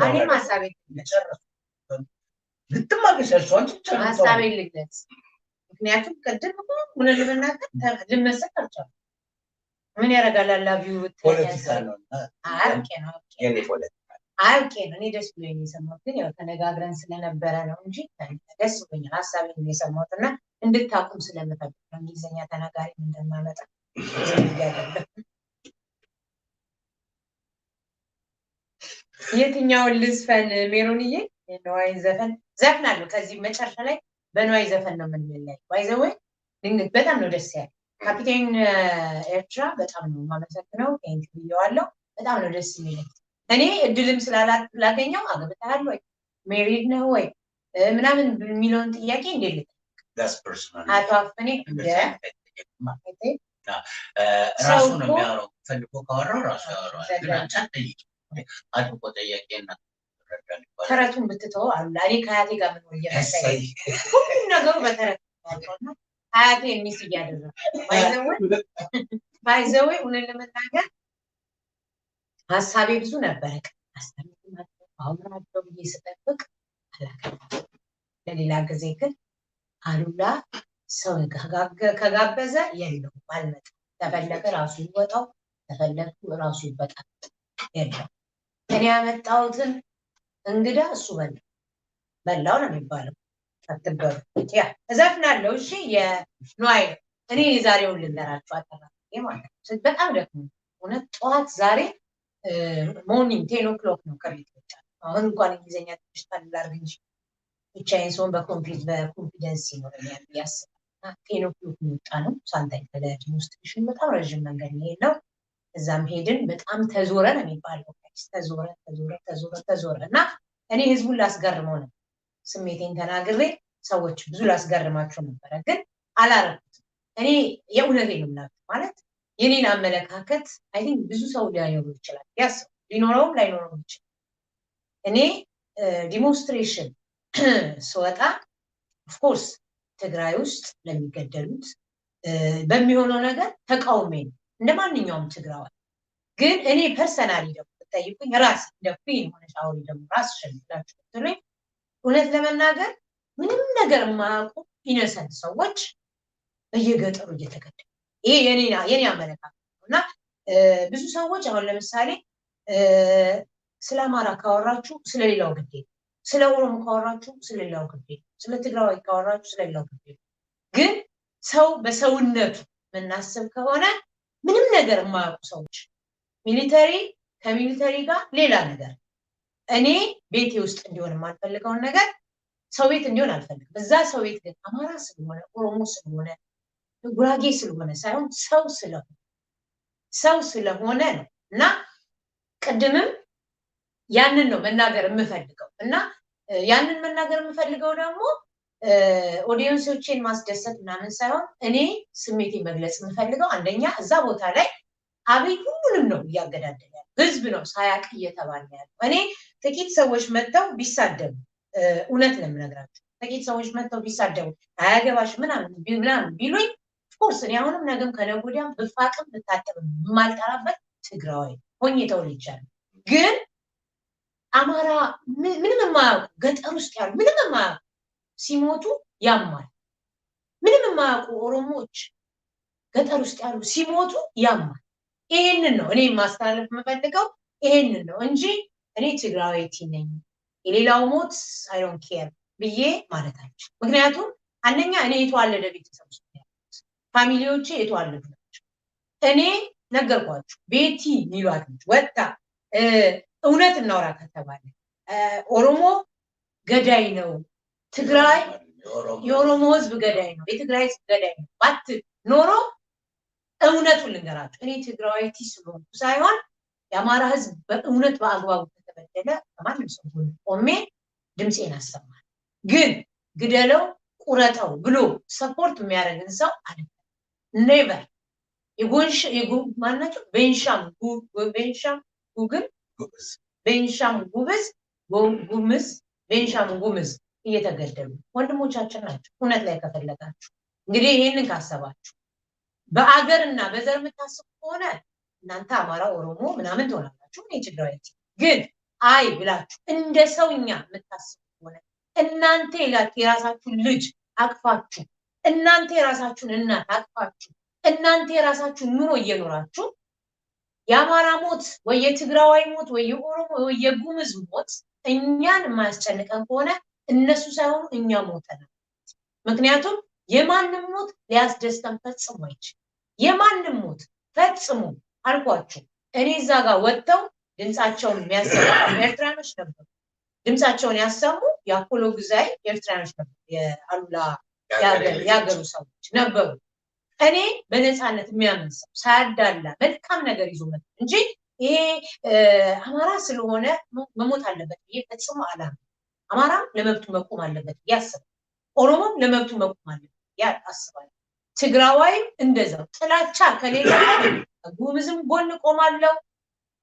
እኔ ማሳቤ ጨረሰ ልትማገሻቸው ማሳቤ ልግለጽ ምክንያቱም ቅድም እኮ ምን ልመናገር ልመሰል አልቻልኩም ምን ያደርጋል አላቢው ፖለቲካ ነው አርቄ ነው እኔ ደስ ብሎኝ የሰማሁት ግን ያው ተነጋግረን ስለነበረ ነው እንጂ ደስ ብሎኝ ሀሳቤን የሰማሁትና እንድታቁም ስለምፈልግ ነው እንግሊዝኛ ተናጋሪ እንደማመጣ የትኛውን ልዝፈን ሜሮንዬ የነዋይ ዘፈናለሁ ከዚህ መጨረሻ ላይ በነዋይ ዘፈን ነው የምንለያይ ባይዘወይ በጣም ነው ደስ ያለ ካፒቴን ኤርትራ በጣም ነው ማመሰግነው ኢንተርቪው አለው በጣም ነው ደስ የሚለኝ እኔ እድልም ስላላገኘው አገብታለሁ ወይ ሜሪድ ነው ወይ ምናምን የሚለውን ጥያቄ እንዴት that's personal አቷፍኔ ራሱ ነው የሚያወራው ፈልጎ ካወራው ራሱ ያወራው ግን አንተ ጠይቅ አጥቆ ጠያቄና ተረቱን ብትተው አላ እኔ ከአያቴ ጋር ምን ወየ መሰለኝ ሁሉ ነገሩ በተረት ነው አያቴ ሚስ እያደረገ ባይዘወይ እውነት ለመናገር ሀሳቤ ብዙ ነበረ ሀሳቤ አውራቸው ብዬ ስጠብቅ ለሌላ ጊዜ ግን አሉላ ሰው ከጋበዘ የለው አልመጣ ተፈለገ ራሱ ይወጣው ተፈለኩ ራሱ ይበጣል የለው እኔ ያመጣሁትን እንግዳ እሱ በላው ነው የሚባለው አትበሩ ያ እዘፍናለሁ እሺ የነዋይ እኔ ዛሬውን ልንገራችሁ አጠራቅቄ ማለት ነው በጣም ደግሞ እውነት ጠዋት ዛሬ ሞርኒንግ 10 o'clock ነው ከቤት ወጣ አሁን እንኳን እንግሊዝኛ ትንሽ ታላርግ እንጂ ብቻዬን ሰውን በኮንፊደንስ ይኖረኛል ያስባል 10 o'clock ወጣ ነው ሳንታኝ ከለጅ ውስጥ በጣም ረጅም መንገድ ነው እዛም ሄድን በጣም ተዞረ ነው የሚባለው ተዞረ እና እኔ ህዝቡን ላስገርመው ነው ስሜቴን ተናግሬ ሰዎች ብዙ ላስገርማቸው ነበር ግን አላረኩትም እኔ የእውነቴን ነው ማለት የኔን አመለካከት አይ ቲንክ ብዙ ሰው ሊያየው ይችላል ያስ ሊኖረው ላይኖረው ይችላል እኔ ዲሞንስትሬሽን ስወጣ ኦፍ ኮርስ ትግራይ ውስጥ ለሚገደሉት በሚሆነው ነገር ተቃውሜ እንደማንኛውም ትግራዋይ ግን እኔ ፐርሰናሊ ደግሞ ተጠይቁኝ ራስ ደፍሪን ሆነ ሻውሪ ደግሞ ራስ ሸልላችሁ ትሉኝ እውነት ለመናገር ምንም ነገር ማያውቁ ኢነሰንት ሰዎች በየገጠሩ እየተገደሉ ይሄ የኔ አመለካከት ነውና ብዙ ሰዎች አሁን ለምሳሌ ስለ አማራ ካወራችሁ ስለሌላው ግዴታ ስለ ኦሮሞ ካወራችሁ ስለሌላው ግዴታ ስለ ትግራዋይ ካወራችሁ ስለሌላው ግዴታ ግን ሰው በሰውነቱ መናሰብ ከሆነ ምንም ነገር ማያውቁ ሰዎች ሚሊተሪ ከሚሊተሪ ጋር ሌላ ነገር እኔ ቤቴ ውስጥ እንዲሆን የማልፈልገው ነገር ሰው ቤት እንዲሆን አልፈልግም በዛ ሰው ቤት ግን አማራ ስለሆነ ኦሮሞ ስለሆነ ጉራጌ ስለሆነ ሳይሆን ሰው ስለሆነ ነው እና ቀድምም ያንን ነው መናገር የምፈልገው እና ያንን መናገር የምፈልገው ደግሞ ኦዲየንሶችን ማስደሰት ምናምን ሳይሆን እኔ ስሜቴን መግለጽ የምፈልገው አንደኛ እዛ ቦታ ላይ አብይ ሁሉንም ነው ያገዳደለ ህዝብ ነው ሳያቅ እየተባለ ያለው እኔ ጥቂት ሰዎች መጥተው ቢሳደቡ እውነት ለምነግራችሁ ጥቂት ሰዎች መጥተው ቢሳደቡ አያገባሽ ምናምን ቢሉኝ ኦፍኮርስ እኔ አሁንም ነገም ከነጎዲያም በፋቅም ብታጠብም የማልጠራበት ትግራዋይ ሆኜ ተወልጃለሁ ግን አማራ ምንም የማያውቁ ገጠር ውስጥ ያሉ ምንም የማያውቁ ሲሞቱ ያማል ምንም የማያውቁ ኦሮሞዎች ገጠር ውስጥ ያሉ ሲሞቱ ያማል ይሄንን ነው እኔ ማስተላለፍ የምፈልገው ይሄንን ነው እንጂ እኔ ትግራዋይቲ ነኝ የሌላው ሞት አይ ዶንት ኬር ብዬ ማለት አልችልም ምክንያቱም አንደኛ እኔ የተዋለደ ቤተሰብ ውስጥ ያለሁት ፋሚሊዎቼ የተዋለዱ ናቸው እኔ ነገርኳችሁ ቤቲ ሚሏት ወጣ እውነት እናውራ ከተባለ ኦሮሞ ገዳይ ነው ትግራይ የኦሮሞ ህዝብ ገዳይ ነው የትግራይ ህዝብ ገዳይ ነው ባት ኖሮ እውነቱን ልንገራችሁ እኔ ትግራዋይቲ ስለሆንኩ ሳይሆን የአማራ ህዝብ በእውነት በአግባቡ ከተበደለ ከማንም ሰው ቆሜ ድምጼን አሰማል ግን ግደለው ቁረጠው ብሎ ሰፖርት የሚያደርግን ሰው አይደለም ኔቨር ማናቸው ቤንሻም ጉምዝ እየተገደሉ ወንድሞቻችን ናቸው እውነት ላይ ከፈለጋችሁ እንግዲህ ይሄንን ካሰባችሁ በአገርና በዘር የምታስቡ ከሆነ እናንተ አማራ ኦሮሞ ምናምን ትሆናላችሁ እኔ ትግራዋይቲ ግን አይ ብላችሁ እንደ ሰውኛ የምታስቡ ከሆነ እናንተ የራሳችሁን ልጅ አቅፋችሁ እናንተ የራሳችሁን እናት አቅፋችሁ እናንተ የራሳችሁን ኑሮ እየኖራችሁ የአማራ ሞት ወይ የትግራዋይ ሞት ወይ የኦሮሞ ወይ የጉምዝ ሞት እኛን የማያስጨንቀን ከሆነ እነሱ ሳይሆኑ እኛ ሞተናል ምክንያቱም የማንም ሞት ሊያስደስተን ፈጽሞ አይችልም የማንም ሞት ፈጽሞ አልኳችሁ እኔ እዛ ጋር ወጥተው ድምጻቸውን የሚያሰሙ ኤርትራኖች ነበሩ ድምጻቸውን ያሰሙ የአፖሎ ግዛይ ኤርትራኖች ነበሩ የአሉላ ያገሩ ሰዎች ነበሩ እኔ በነፃነት የሚያምን ሰው ሳያዳላ መልካም ነገር ይዞ መጣ እንጂ ይሄ አማራ ስለሆነ መሞት አለበት ይሄ ፈጽሞ አላም አማራ ለመብቱ መቆም አለበት ያስብ ኦሮሞም ለመብቱ መቆም አለበት ያስባል ትግራዋይም እንደዛው ጥላቻ ከሌለ ጉምዝም ጎን ቆማለው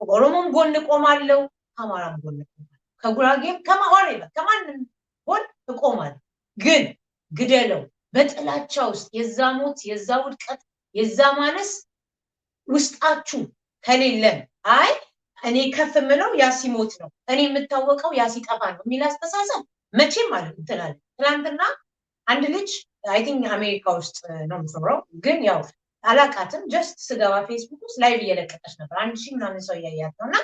ኦሮሞም ጎን ቆማለው አማራም ጎን ቆማለው ከጉራጌም ከማንም ጎን ቆማለው ግን ግደለው በጥላቻ ውስጥ የዛ ሞት የዛ ውድቀት የዛ ማነስ ውስጣችሁ ከሌለም አይ እኔ ከፍ ምለው ያ ሲሞት ነው እኔ የምታወቀው ያ ሲጠፋ ነው የሚል አስተሳሰብ መቼም ማለት እንላለን ትላንትና አንድ ልጅ አይ ቲንክ አሜሪካ ውስጥ ነው የምትኖረው ግን ያው አላቃትም ጀስት ስገባ ፌስቡክ ውስጥ ላይቭ እየለቀቀች ነበር 1000 ምናምን ሰው እያያት ነውና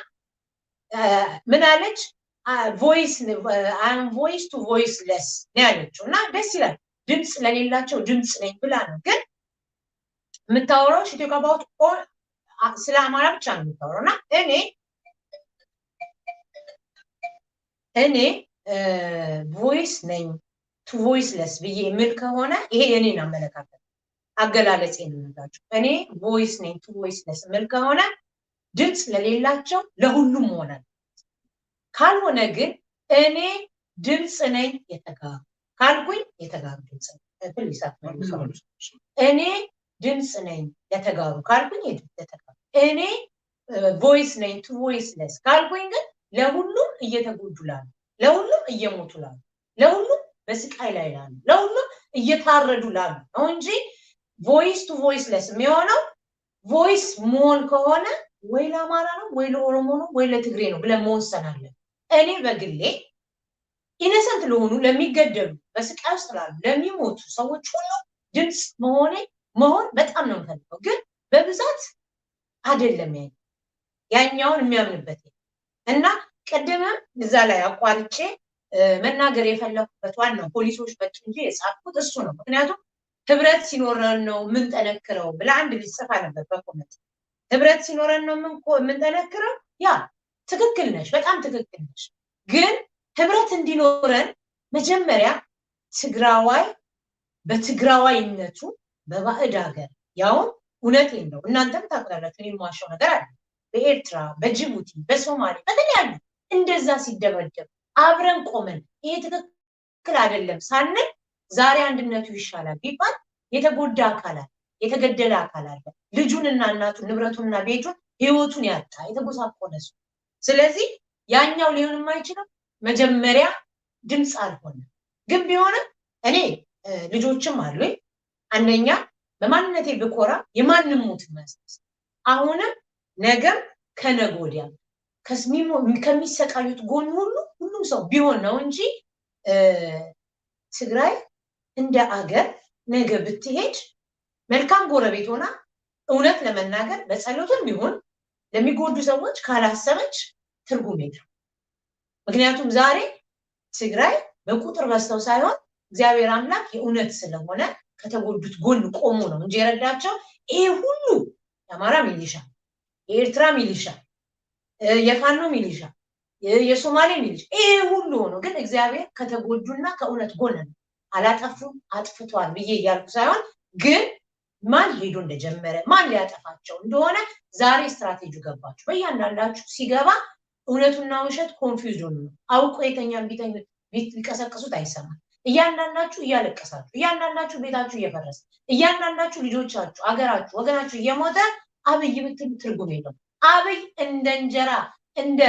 ምን አለች ቮይስ ቱ ቮይስለስ ነው ያለችው እና ደስ ይላል ድምጽ ለሌላቸው ድምጽ ነኝ ብላ ነው ግን የምታወራው ሽቴካባውት ስለ አማራ ብቻ ነው የምታወራውና እኔ ቮይስ ነኝ ቱ ቮይስለስ ብዬ ምል ከሆነ ይሄ የኔን አመለካከት አገላለጽ ነው እኔ ቮይስ ነኝ ቱ ቮይስለስ ምል ከሆነ ድምጽ ለሌላቸው ለሁሉም ሆነ ካልሆነ ግን እኔ ድምጽ ነኝ የተጋሩ ካልኩኝ የተጋሩ ድምጽ ፕሊስ እኔ ድምጽ ነኝ የተጋሩ ካልኩኝ የተጋሩ እኔ ቮይስ ነኝ ቱ ቮይስለስ ካልኩኝ ግን ለሁሉም እየተጎዱላሉ ለሁሉም እየሞቱላሉ ለሁሉም በስቃይ ላይ ላሉ ለሁሉም እየታረዱላሉ ነው እንጂ ቮይስ ቱ ቮይስለስ የሚሆነው ቮይስ መሆን ከሆነ ወይ ለአማራ ነው ወይ ለኦሮሞ ነው ወይ ለትግሬ ነው ብለን መወሰን አለን እኔ በግሌ ኢነሰንት ለሆኑ ለሚገደሉ በስቃይ ውስጥ ላሉ ለሚሞቱ ሰዎች ሁሉ ድምጽ መሆን በጣም ነው የምፈልገው ግን በብዛት አይደለም ያኛውን የሚያምንበት እና ቀደምም እዛ ላይ አቋርጬ መናገር የፈለኩበት ዋናው ፖሊሶች በጭ እንጂ የጻፍኩት እሱ ነው ምክንያቱም ህብረት ሲኖረን ነው ምን ተነክረው ብላ አንድ ሊጽፋ ነበር በኮሜንት ህብረት ሲኖረን ነው ምን ተነክረው ያ ትክክል ነሽ በጣም ትክክል ነሽ ግን ህብረት እንዲኖረን መጀመሪያ ትግራዋይ በትግራዋይነቱ በባዕድ ሀገር ያው እውነቴን ነው እናንተም ታውቃላችሁ እኔ ማሻው ነገር አለ በኤርትራ በጅቡቲ በሶማሌ በተለያዩ እንደዛ ሲደበደብ አብረን ቆመን ይሄ ትክክል አይደለም ሳንል ዛሬ አንድነቱ ይሻላል ቢባል የተጎዳ አካል አለ የተገደለ አካል አለ ልጁንና እናቱን ንብረቱንና ቤቱን ህይወቱን ያጣ የተጎሳቆለ ሰው ስለዚህ ያኛው ሊሆን የማይችለው መጀመሪያ ድምጽ አልሆነ ግን ቢሆንም እኔ ልጆችም አሉኝ አንደኛ በማንነቴ ብኮራ የማንንም ሞት ማስነስ አሁንም ነገም ከነጎዲያ ከሚሰቃዩት ጎን ሁሉም ሰው ቢሆን ነው እንጂ ትግራይ እንደ አገር ነገ ብትሄድ መልካም ጎረቤት ሆና እውነት ለመናገር በጸሎትም ቢሆን ለሚጎዱ ሰዎች ካላሰበች ትርጉም የለም ምክንያቱም ዛሬ ትግራይ በቁጥር በስተው ሳይሆን እግዚአብሔር አምላክ የእውነት ስለሆነ ከተጎዱት ጎን ቆሞ ነው እንጂ የረዳቸው ይሄ ሁሉ የአማራ ሚሊሻ የኤርትራ ሚሊሻ የፋኖ ሚሊሻ የሶማሌ ሚሊሻ ይሄ ሁሉ ነው ግን እግዚአብሔር ከተጎዱና ከእውነት ጎን ነው አላጠፉም አጥፍቷል ብዬ ያልኩ ሳይሆን ግን ማን ሄዶ እንደጀመረ ማን ሊያጠፋቸው እንደሆነ ዛሬ ስትራቴጂው ገባችሁ በእያንዳንዳችሁ ሲገባ እውነቱና ውሸት ኮንፊውዝድ ነው አውቆ የተኛን ቢቀሰቅሱት አይሰማም እያንዳንዳችሁ እያለቀሳችሁ እያንዳንዳችሁ ቤታችሁ እየፈረሰ እያንዳንዳችሁ ልጆቻችሁ አገራችሁ ወገናችሁ እየሞተ አብይ ብትሉ ትርጉም የለው አብይ እንደ እንጀራ እንደ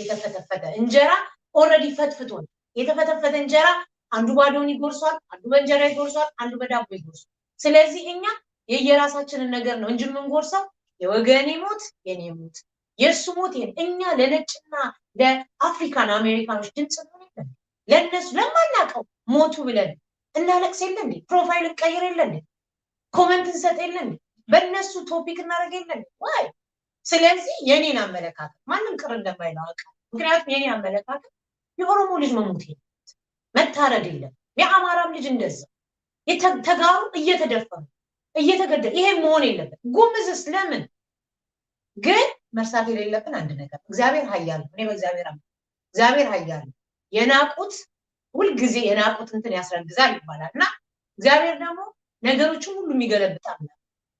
የተፈተፈተ እንጀራ ኦሬዲ ፈትፍቶን የተፈተፈተ እንጀራ አንዱ ባዶን ይጎርሷል አንዱ በእንጀራ ይጎርሷል አንዱ በዳቦ ይጎርሷል ስለዚህ እኛ የየራሳችንን ነገር ነው እንጂ የምንጎርሰው የወገኔ ሞት የኔ ሞት የሱ ሞት እኛ ለነጭና ለአፍሪካን አሜሪካኖች ድምጽ ነው ለነሱ ለማናቀው ሞቱ ብለን እናለቅስ የለን ፕሮፋይል ቀይር የለን ኮሜንት እንሰጥ የለን በእነሱ ቶፒክ እናደርግ የለን ወይ ስለዚህ የኔን አመለካከት ማንም ቅር እንደማይለው አውቃለሁ ምክንያቱም የኔ አመለካከት የኦሮሞ ልጅ መሞት መታረድ የለም የአማራም ልጅ እንደዛ ተጋሩ እየተደፈሩ እየተገደሉ ይሄ መሆን የለበት ጉምዝስ ለምን ግን መርሳት የሌለብን አንድ ነገር እግዚአብሔር ኃያል ነው እኔ በእግዚአብሔር እግዚአብሔር ኃያል ነው የናቁት ሁሉ ጊዜ የናቁት እንትን ያስረግዛል ይባላልና እግዚአብሔር ደግሞ ነገሮችን ሁሉ የሚገለብጣል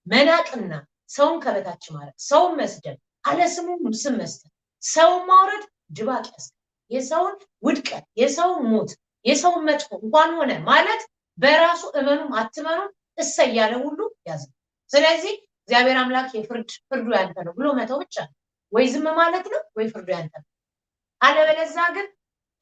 መናቅና ሰውን ከበታች ማለት ሰውን መስደብ አለስሙ ስም መስጠት ሰውን ማውረድ ድባቅ ያስ የሰውን ውድቀት የሰውን ሞት የሰውን መጥፎ እንኳን ሆነ ማለት በራሱ እመኑም አትመኑም እሰያለ ሁሉ ያዝ ስለዚህ እግዚአብሔር አምላክ ፍርዱ ያንተ ነው ብሎ መተው ብቻ ወይ ዝም ማለት ነው ወይ ፍርዱ ያንተ ነው አለበለዚያ ግን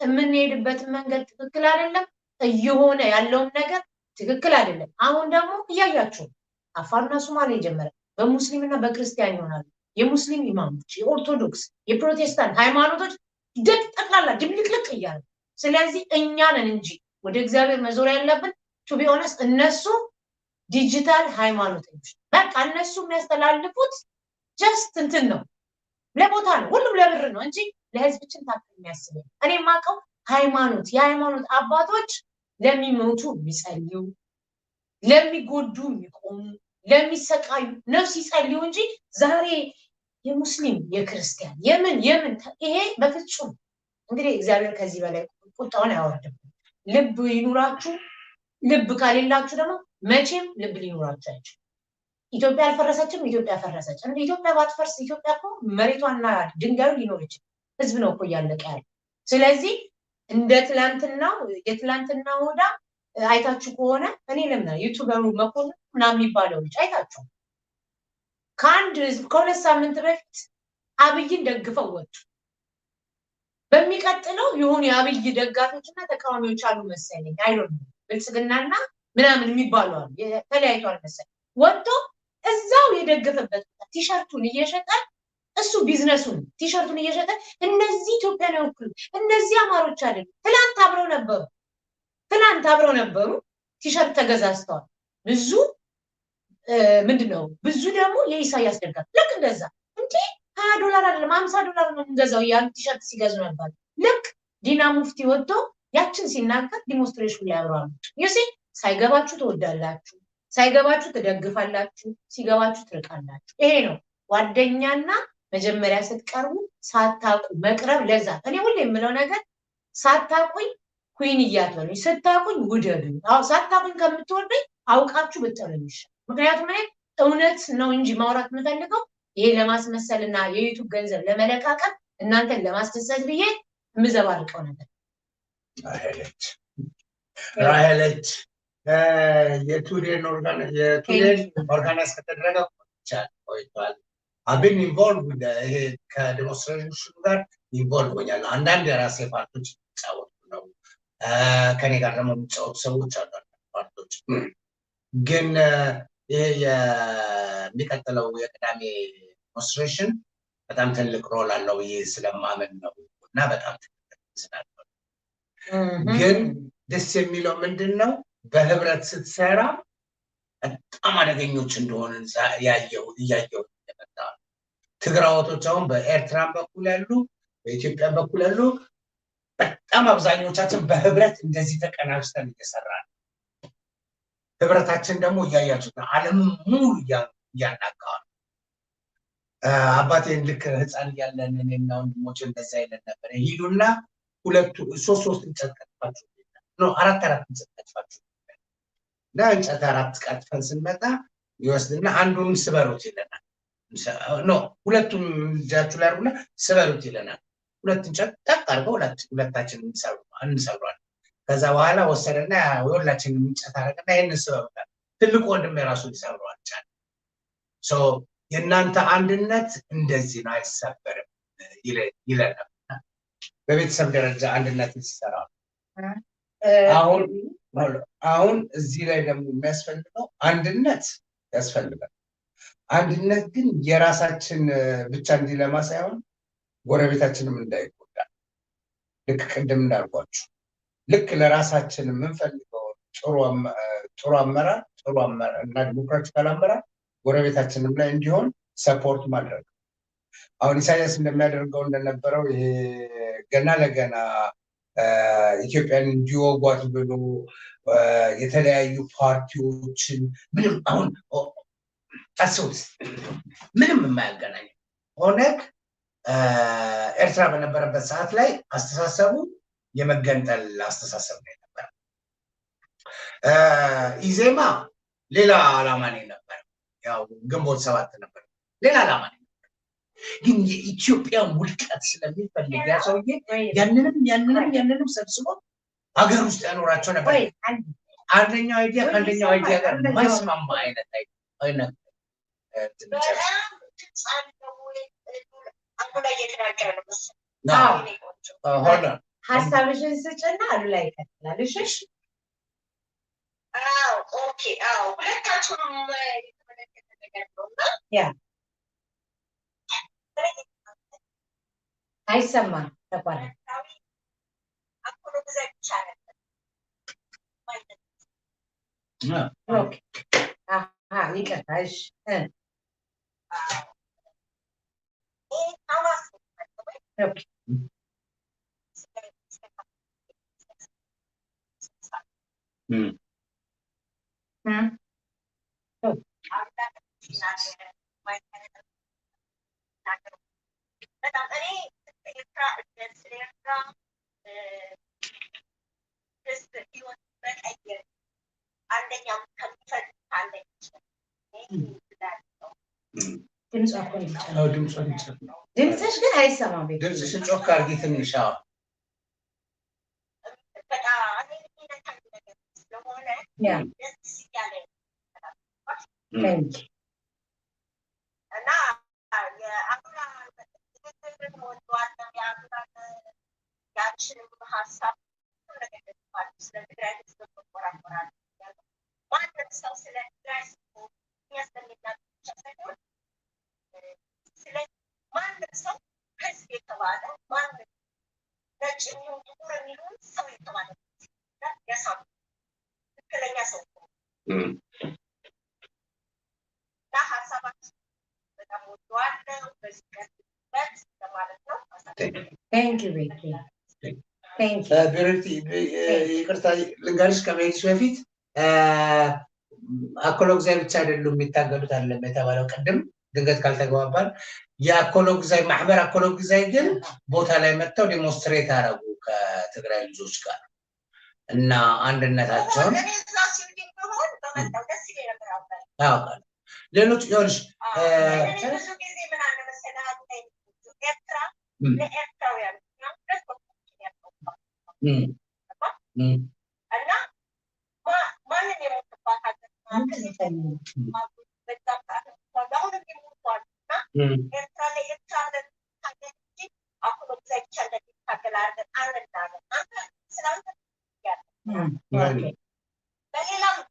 የምንሄድበት መንገድ ትክክል አይደለም እየሆነ ያለውን ነገር ትክክል አይደለም አሁን ደግሞ እያያችሁ አፋርና ሶማሌ ጀመረ በሙስሊምና በክርስቲያን ይሆናሉ የሙስሊም ኢማሞች የኦርቶዶክስ የፕሮቴስታንት ሃይማኖቶች ጠቅላላ ድብልቅልቅ እያሉ ስለዚህ እኛ ነን እንጂ ወደ እግዚአብሔር መዞር ያለብን ቱ ቢ ኦነስት እነሱ ዲጂታል ሃይማኖቶች በቃ እነሱ የሚያስተላልፉት ጀስት እንትን ነው ለቦታ ነው ሁሉም ለብር ነው እንጂ ለህዝብችን ታክል የሚያስብ እኔ ማቀው ሃይማኖት የሃይማኖት አባቶች ለሚሞቱ የሚጸልዩ ለሚጎዱ የሚቆሙ ለሚሰቃዩ ነፍስ ይጸልዩ እንጂ ዛሬ የሙስሊም የክርስቲያን የምን ይሄ በፍጹም እንግዲህ እግዚአብሔር ከዚህ በላይ ቁጣውን ያወርድም ልብ ይኑራችሁ ልብ ካሌላችሁ ደግሞ መቼም ልብ ሊኖራችሁ አይችልም ኢትዮጵያ አልፈረሰችም ኢትዮጵያ ፈረሰች እንዴ ኢትዮጵያ ባትፈርስ ኢትዮጵያ እኮ መሬቷና ድንጋዩ ሊኖር ይችላል ህዝብ ነው እኮ ያለቀ ያለው ስለዚህ እንደ ትላንትናው የትላንትናው ወዳ አይታችሁ ከሆነ እኔ ለምን ዩቲዩበሩ መኮንን ምናምን የሚባለው ልጅ አይታችሁ ከሁለት ሳምንት በፊት አብይን ደግፈው ወጡ በሚቀጥለው የሆኑ የአብይ ደጋፊዎችና ተቃዋሚዎች አሉ መሰለኝ አይዶን ብልጽግናና ምናምን የሚባሉ አሉ የተለያይቷል መሰለኝ ወጥቶ እዛው የደገፈበት ቲሸርቱን እየሸጠ እሱ ቢዝነሱን ቲሸርቱን እየሸጠ እነዚህ ኢትዮጵያውያን ወክሉ እነዚህ አማሮች አይደሉ ትላንት አብረው ነበሩ ቲሸርት ተገዛዝተዋል ብዙ ምንድነው ብዙ ደግሞ የኢሳያስ ደጋፊ ልክ እንደዛ እንዴ $20 አይደለም $50 ነው እንደዛው ያን ቲሸርት ሲገዙ ነበር ልክ ዲና ሙፍቲ ወጥቶ ያችን ሲናገር ዲሞንስትሬሽን ላይ አብረዋል ይሲ ሳይገባችሁ ተወዳላችሁ ሳይገባችሁ ተደግፋላችሁ ሲገባችሁ ትርቃላችሁ ይሄ ነው ጓደኛና መጀመሪያ ስትቀርቡ ሳታቁ መቅረብ ለዛ እኔ ሁሌ የምለው ነገር ሳታቁኝ QueenLiya አትበሉኝ ስታቁኝ ውደዱኝ ሳታቁኝ ከምትወዱኝ አውቃችሁ ብትጠሩኝ ምክንያቱም እኔ እውነት ነው እንጂ ማውራት የምፈልገው ይሄ ለማስመሰልና የዩቲዩብ ገንዘብ ለመለቃቀም እናንተን ለማስደሰት ብዬ ምዘባርቀው ነገር ራሄለች የቱዴን ኦርጋናይዝ ከተደረገ ቆይቷል I've been involved with the demonstration ጋር involved ሆኛለሁ አንዳንድ የራሴ ፓርቶች ጫወቱ ነው ከኔ ጋር ደግሞ ጫወቱ ሰዎች አሉ ፓርቶች ግን ይሄ የሚቀጥለው የቅዳሜ ዴሞንስትሬሽን በጣም ትልቅ ሮል አለው ስለማመን ነው እና በጣም ትልቅ ግን ደስ የሚለው ምንድነው በህብረት ስትሰራ በጣም አደገኞች እንደሆነ ያየው ትግራዎቶች አሁን በኤርትራን በኩል ያሉ በኢትዮጵያ በኩል ያሉ በጣም አብዛኞቻችን በህብረት እንደዚህ ተቀናጅተን እየሰራን ህብረታችን ደግሞ ያያችሁት ዓለም ሙሉ ያናጋው አባቴን ልክ ህፃን ያለን እኔና ወንድሞች እንደዛ አይነት ነበር ሄዱና ሁለቱ ሶስት እንጨት ቀጥፋችሁ ነው አራት እንጨት ቀጥፋችሁ እንጨት አራት ቀጥፈን ስንመጣ ይወስድና አንዱን ስበሩት ይለናል ነው ሁለቱም እጃችሁ ላይ አርጉና ስበሩት ይለናል ሁለት እንጨት ጠቅ አርገው ሁለታችን እንሰራለን ከዛ በኋላ ወሰደና ሁላችንም እንጨት አረገና ይሄን ስበሩታል ትልቁ ወንድም የራሱ ይሰራዋል ቻለ የእናንተ አንድነት እንደዚህ ነው አይሰበርም ይለናል በቤተሰብ ደረጃ አንድነት ይሰራል አሁን እዚህ ላይ ደግሞ የሚያስፈልገው አንድነት ያስፈልጋል አንድነት ግን የራሳችን ብቻ እንዲለማ ሳይሆን ጎረቤታችንም እንዳይጎዳ ልክ ቅድም እንዳልኳችሁ ልክ ለራሳችን የምንፈልገው ጥሩ አመራር እና ዲሞክራቲካል አመራር ጎረቤታችንም ላይ እንዲሆን ሰፖርት ማድረግ አሁን ኢሳያስ እንደሚያደርገው እንደነበረው ይሄ ገና ለገና ኢትዮጵያን እንዲወጓት ብሎ የተለያዩ ፓርቲዎችን ምንም አሁን ታስቡት ምንም የማያገናኝ ኦነግ ኤርትራ በነበረበት ሰዓት ላይ አስተሳሰቡ የመገንጠል አስተሳሰብ ነው ነበር ኢዜማ ሌላ ዓላማ ነበር ያው ግንቦት 7 ነበር ሌላ ዓላማ ነበር ግን የኢትዮጵያን ውድቀት ስለሚፈልግ ያ ሰውዬ ያንንም ሰብስቦ ሀገር ውስጥ ያኖራቸው ነበር አንደኛው አይዲያ ጋር ማይስማማ አይነት ሀሳብሽን ስጭና አሉ ላይ ይከተላል እሺ ኦኬ ሁለታችሁም የተመለከተ ነገር ነውና ያ አይሰማም ተቋራጭ አቆሎ በዛይ ይቻላል ኦኬ ይቀርታሽ ኦኬ ድምጽ አቆን ይቻላል ድምጽን ይቻላል ድምጽሽ ግን አይሰማም ቤት ድምጽሽን ጮክ አድርጊ ትንሽ ያ Thank you. Thank you, Ricky. Thank you. ብሩክቲ ይቅርታ ልንገርሽ ከመሄድሽ በፊት አኮሎግዛይ ብቻ አይደሉም የሚታገሉት አይደለም የተባለው ቅድም ድንገት ካልተግባባን የአኮሎግዛይ ማህበር አኮሎግዛይ ግን ቦታ ላይ መጥተው ዲሞንስትሬት አደረጉ ከትግራይ ልጆች ጋር እና አንድነታቸውን ሌሎች ይኸውልሽ ብዙ ጊዜ ምን አለ መሰለህ ኤርትራ ለኤርትራውያን እና ማንን የሞትባት ሀገር ኤርትራ ለኤርትራ ለታገች አኮሎግዛይ ብቻ እንደሚታገል አድርገን አንናገር አንተ ስላንተ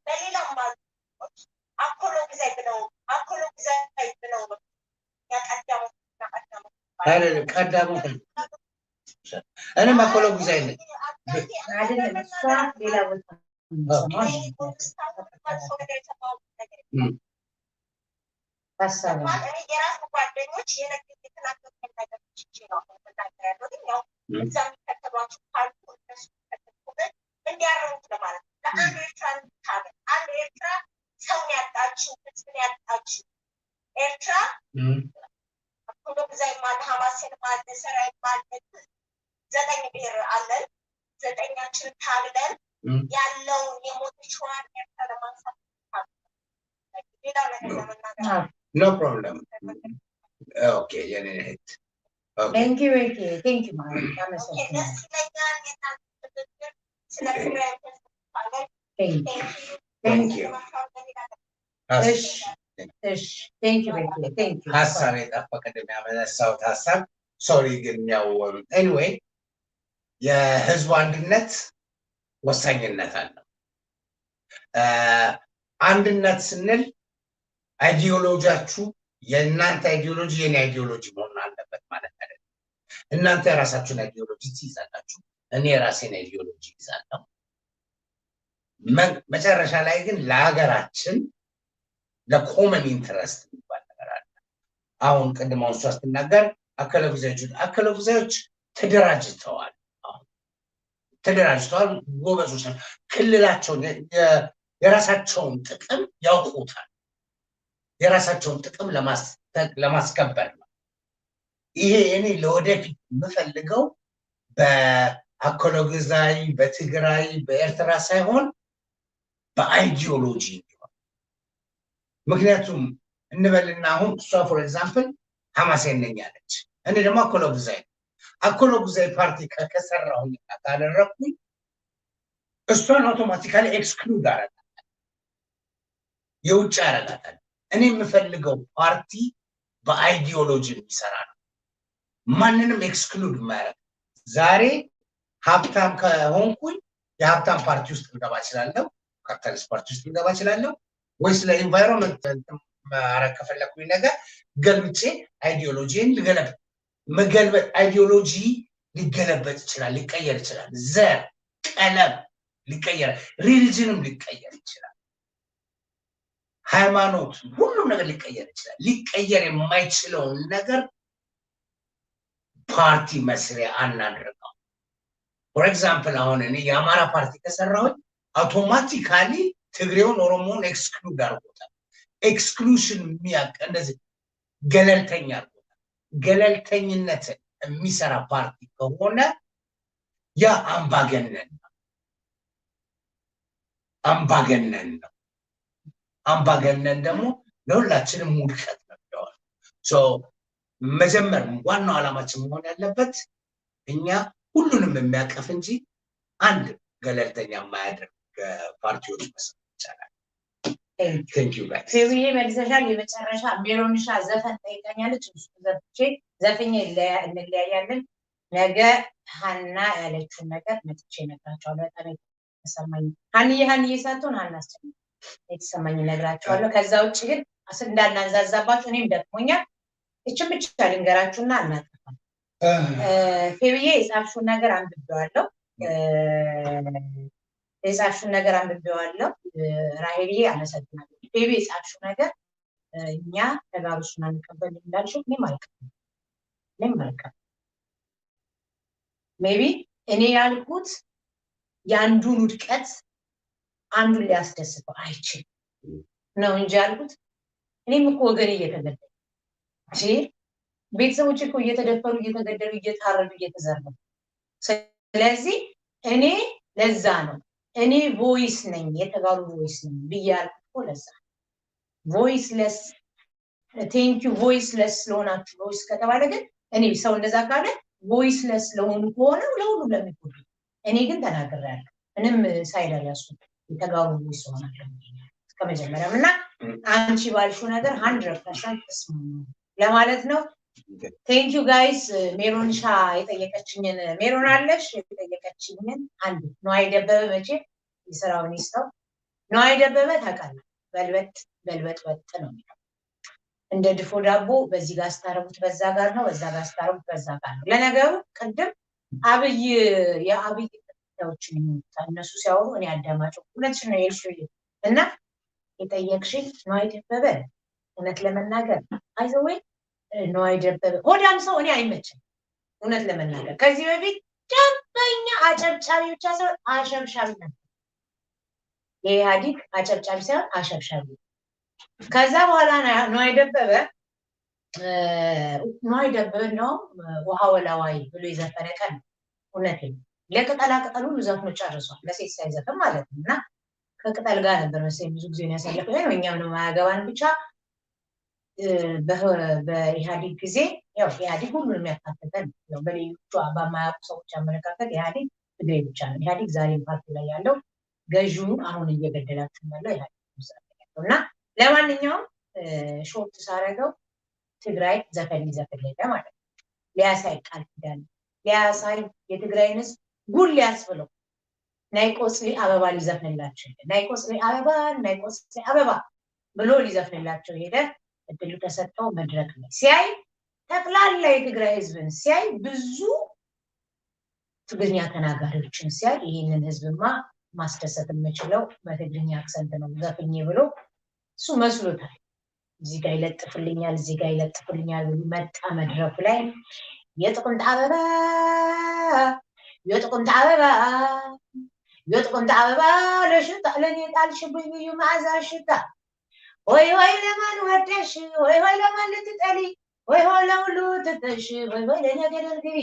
በሌላም ማለቶች አኮሎግዛይ ብለው ቀዳሙ እኔም አኮሎግዛይ ነኝ አይደለም እሷ ሌላ ቦታ የራሱ ጓደኞች የተናገሩት ነገሮች ይችላሉ ያለው እዛ የሚከተሏቸው ካሉ እነሱ እንዲያረሙት ለማለት ለአንድ ኤርትራ እንድታገል አንድ ኤርትራ ሰውን ያጣችው ህዝብን ያጣችው ኤርትራ አኮሎግዛይ ማለ ሀማሴን ማለ ሰራዊት ማለ 9 ብሔር አለን 9ኛችን ታግለን ያለውን የሞተችዋን ኤርትራ ለማንሳት ሌላ ነገር ለመናገር no problem okay የኔ እህት Thank you, Ricky. Thank you, Mara. Thank you. Thank you, Ricky. Thank you. ሀሳብ የጠፋ ቅድም ያመነሳሁት ሀሳብ ሶሪ ግን ያው anyway የህዝቡ አንድነት ወሳኝነት አለው አንድነት ስንል አይዲዮሎጂያችሁ የእናንተ አይዲዮሎጂ የኔ አይዲዮሎጂ መሆን አለበት ማለት አይደለም እናንተ የራሳችሁን አይዲዮሎጂ ትይዛላችሁ እኔ የራሴን አይዲዮሎጂ ይዛለሁ መጨረሻ ላይ ግን ለሀገራችን ለኮመን ኢንተረስት የሚባል ነገር አለ አሁን ቅድማውን እሷ ስትናገር አኮሎግዛዮች ተደራጅተዋል ጎበዞች ክልላቸውን የራሳቸውን ጥቅም ያውቁታል የራሳቸውን ጥቅም ለማስከበር ነው ይሄ እኔ ለወደፊት የምፈልገው በአኮሎግዛይ በትግራይ በኤርትራ ሳይሆን በአይዲዮሎጂ ምክንያቱም እንበልና አሁን እሷ ፎር ኤግዛምፕል ሐማሴን ነኝ አለች እኔ ደግሞ አኮሎግዛይ ፓርቲ ከሰራሁኝ ካደረኩኝ እሷን አውቶማቲካሊ ኤክስክሉድ አደርጋታለሁ የውጭ አደርጋታለሁ እኔ የምፈልገው ፓርቲ በአይዲዮሎጂ የሚሰራ ነው ማንንም ኤክስክሉድ ማድረግ ዛሬ ሀብታም ከሆንኩኝ የሀብታም ፓርቲ ውስጥ ልገባ እችላለሁ ካፒታሊስት ፓርቲ ውስጥ ልገባ እችላለሁ ወይስ ለኢንቫይሮንመንት ማረግ ከፈለኩኝ ነገር ገልብጬ አይዲዮሎጂን መገልበጥ አይዲዮሎጂ ሊገለበጥ ይችላል ሊቀየር ይችላል ዘር ቀለም ሊቀየር ሪሊጅንም ሊቀየር ይችላል ሃይማኖት ሁሉም ነገር ሊቀየር ይችላል ሊቀየር የማይችለው ነገር ፓርቲ መስሪያ አናድርገው ፎር ኤግዛምፕል አሁን እኔ የአማራ ፓርቲ ከሰራው አውቶማቲካሊ ትግሬውን ኦሮሞን ኤክስክሉድ አድርጎታል ኤክስክሉሽን የሚያቅ እንደዚህ ገለልተኛ አድርጎታል ገለልተኝነትን የሚሰራ ፓርቲ ከሆነ ያ አምባገነን ነው አምባገነን ደግሞ ለሁላችንም ውድቀት ነው ሶ መጀመር ዋናው ዓላማችን መሆን ያለበት እኛ ሁሉንም የሚያቀፍ እንጂ አንድ ገለልተኛ የማያደርግ ፓርቲዎች መስራት ይቻላል። Thank you guys. ፌብዬ መልሰሻል። የመጨረሻ ሜሮንሻ ዘፈን ጠይቃኛለች። እሱ ዘፍቼ ዘፈኛ እንለያያለን። ነገ ሀና ያለችውን ነገር መጥቼ እነግራቸዋለሁ። በጣም የተሰማኝ ሀንዬ ሳትሆን ሀና የተሰማኝ እነግራቸዋለሁ። ከዛ ውጭ ግን እንዳናዛዛባችሁ እኔም ደክሞኛል። እችን ብቻ ልንገራችሁና እናጠፋለን። ፌብዬ የጻፍሽውን ነገር አንብቤዋለሁ። ራሄልዬ አመሰግናለሁ። ፌቢ የጻፍሽው ነገር እኛ ተጋሩሽና እንቀበል እንዳልሽው እኔም አልቀበልም። ሜቢ እኔ ያልኩት የአንዱን ውድቀት አንዱን ሊያስደስተው አይችልም ነው እንጂ ያልኩት እኔም እኮ ወገኔ እየተገደለ ቤተሰቦች እኮ እየተደፈሩ እየተገደሉ እየታረዱ እየተዘረፉ ስለዚህ እኔ ለዛ ነው እኔ ቮይስ ነኝ የተጋሩ ቮይስ ነኝ ብያለሁ። ለዛ ቮይስለስ ቴንክ ዩ ቮይስለስ ስለሆናችሁ ቮይስ ከተባለ ግን እኔ ሰው እንደዛ ካለ ቮይስለስ ለሆኑ ከሆነ ለሁሉ ለሚቆይ እኔ ግን ተናግሬያለሁ። ምንም ሳይደር ያሱ የተጋሩ ቮይስ ሆናለሁ ከመጀመሪያም እና አንቺ ባልሽው ነገር 100% ተስማሙ ለማለት ነው። ቴንክ ዩ ጋይስ። ሜሮንሻ የጠየቀችኝን ሜሮን አለሽ የጠየቀችኝን አንድ ነው አይደበበ መቼ ይሰራውን ይስተው ነው አይደበበ ታውቃለህ። በልበጥ ወጥ ነው እንደ ድፎ ዳቦ በዚህ ጋር አስታረቡት በዛ ጋር ነው በዛ ጋር አስታረቡት በዛ ጋር ነው። ለነገሩ ቅድም የአብይ ተወችን እነሱ ሲያወሩ እኔ አዳማጭ ሁለትሽ ነው የልሽው እና የጠየቅሽኝ ነው አይደበበ እውነት ለመናገር አይዘወይ ነው አይደበበ ሆዳም ሰው እኔ አይመችም እውነት ለመናገር ከዚህ በፊት ጀበኛ አጨብጫቢ ብቻ ሳይሆን አሸብሻቢ ነበር። የኢህአዴግ አጨብጫቢ ሳይሆን አሸብሻቢ ከዛ በኋላ ነው አይደበበ ነው ውሃ ወላዋይ ብሎ የዘፈነ ቀን እውነቴን ለቅጠላ ቅጠሉ ሁሉ ዘፍኖ ጨርሷል። ለሴት ሳይዘፍን ማለት ነው እና ከቅጠል ጋር ነበር መሰለኝ ብዙ ጊዜ ነው ያሳለፈው ነው እኛም ነው ማያገባን ብቻ በኢህአዴግ ጊዜ ያው ኢህአዴግ ሁሉንም ያካተተ ነው። በሌሎቹ በማያውቁ ሰዎች አመለካከት ኢህአዴግ ትግሬ ብቻ ነው። ኢህአዴግ ዛሬ ፓርቲ ላይ ያለው ገዢው አሁን እየገደላችሁ ያለው ኢህአዴግ ነው እና ለማንኛውም ሾርት ሳረገው ትግራይ ዘፈን ሊዘፍን ማለት ነው። ሊያሳይ ቃል ኪዳን ሊያሳይ የትግራይን ህዝብ ጉል ሊያስብለው ናይቆስሊ አበባ ሊዘፍንላቸው ናይቆስሊ አበባ ብሎ ሊዘፍንላቸው ሄደ። እድሉ ተሰጠው መድረክ ላይ ሲያይ ጠቅላላ የትግራይ ህዝብን ሲያይ ብዙ ትግርኛ ተናጋሪዎችን ሲያይ ይሄንን ህዝብማ ማስደሰት የምችለው በትግርኛ አክሰንት ነው ዘፍኜ ብሎ እሱ መስሎታል። እዚህ ጋር ይለጥፍልኛል መጣ መድረኩ ላይ የጥቁምት አበባ ለሽታ ለኔ ጣልሽብኝ ልዩ መዓዛ ሽታ ወይ ለማን ወደሽ ወይ ለማን ልትጠሊ ወይ ለሁሉ ትተሽ ወይ ለነገር ግቢ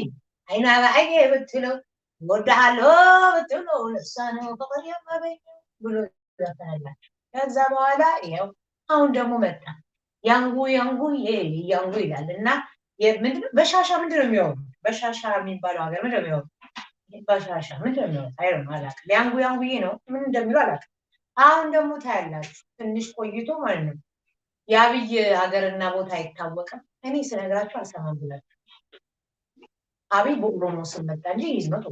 አይና ባይኔ ብትለው ወዳሃሎ ብትለው ለሳኑ ፍቅር የማበኝ ብሎ ዘፈነላቸው። ከዛ በኋላ ይሄው አሁን ደግሞ መጣ ያንጉ ይላል እና ምንድነው በሻሻ ምንድነው የሚሆነው? በሻሻ የሚባለው ሀገር ምንድነው የሚሆነው? በሻሻ ምንድነው የሚሆነው? አይደለም አላውቅም። ያንጉ ነው ምን እንደሚለው አላውቅም። አሁን ደግሞ ታያላችሁ ትንሽ ቆይቶ ማለት ነው የአብይ ሀገርና ቦታ አይታወቅም። እኔ ስነግራችሁ አልሰማም ብላችሁ አብይ በኦሮሞ ስም መጣ እንጂ ይዝመጡ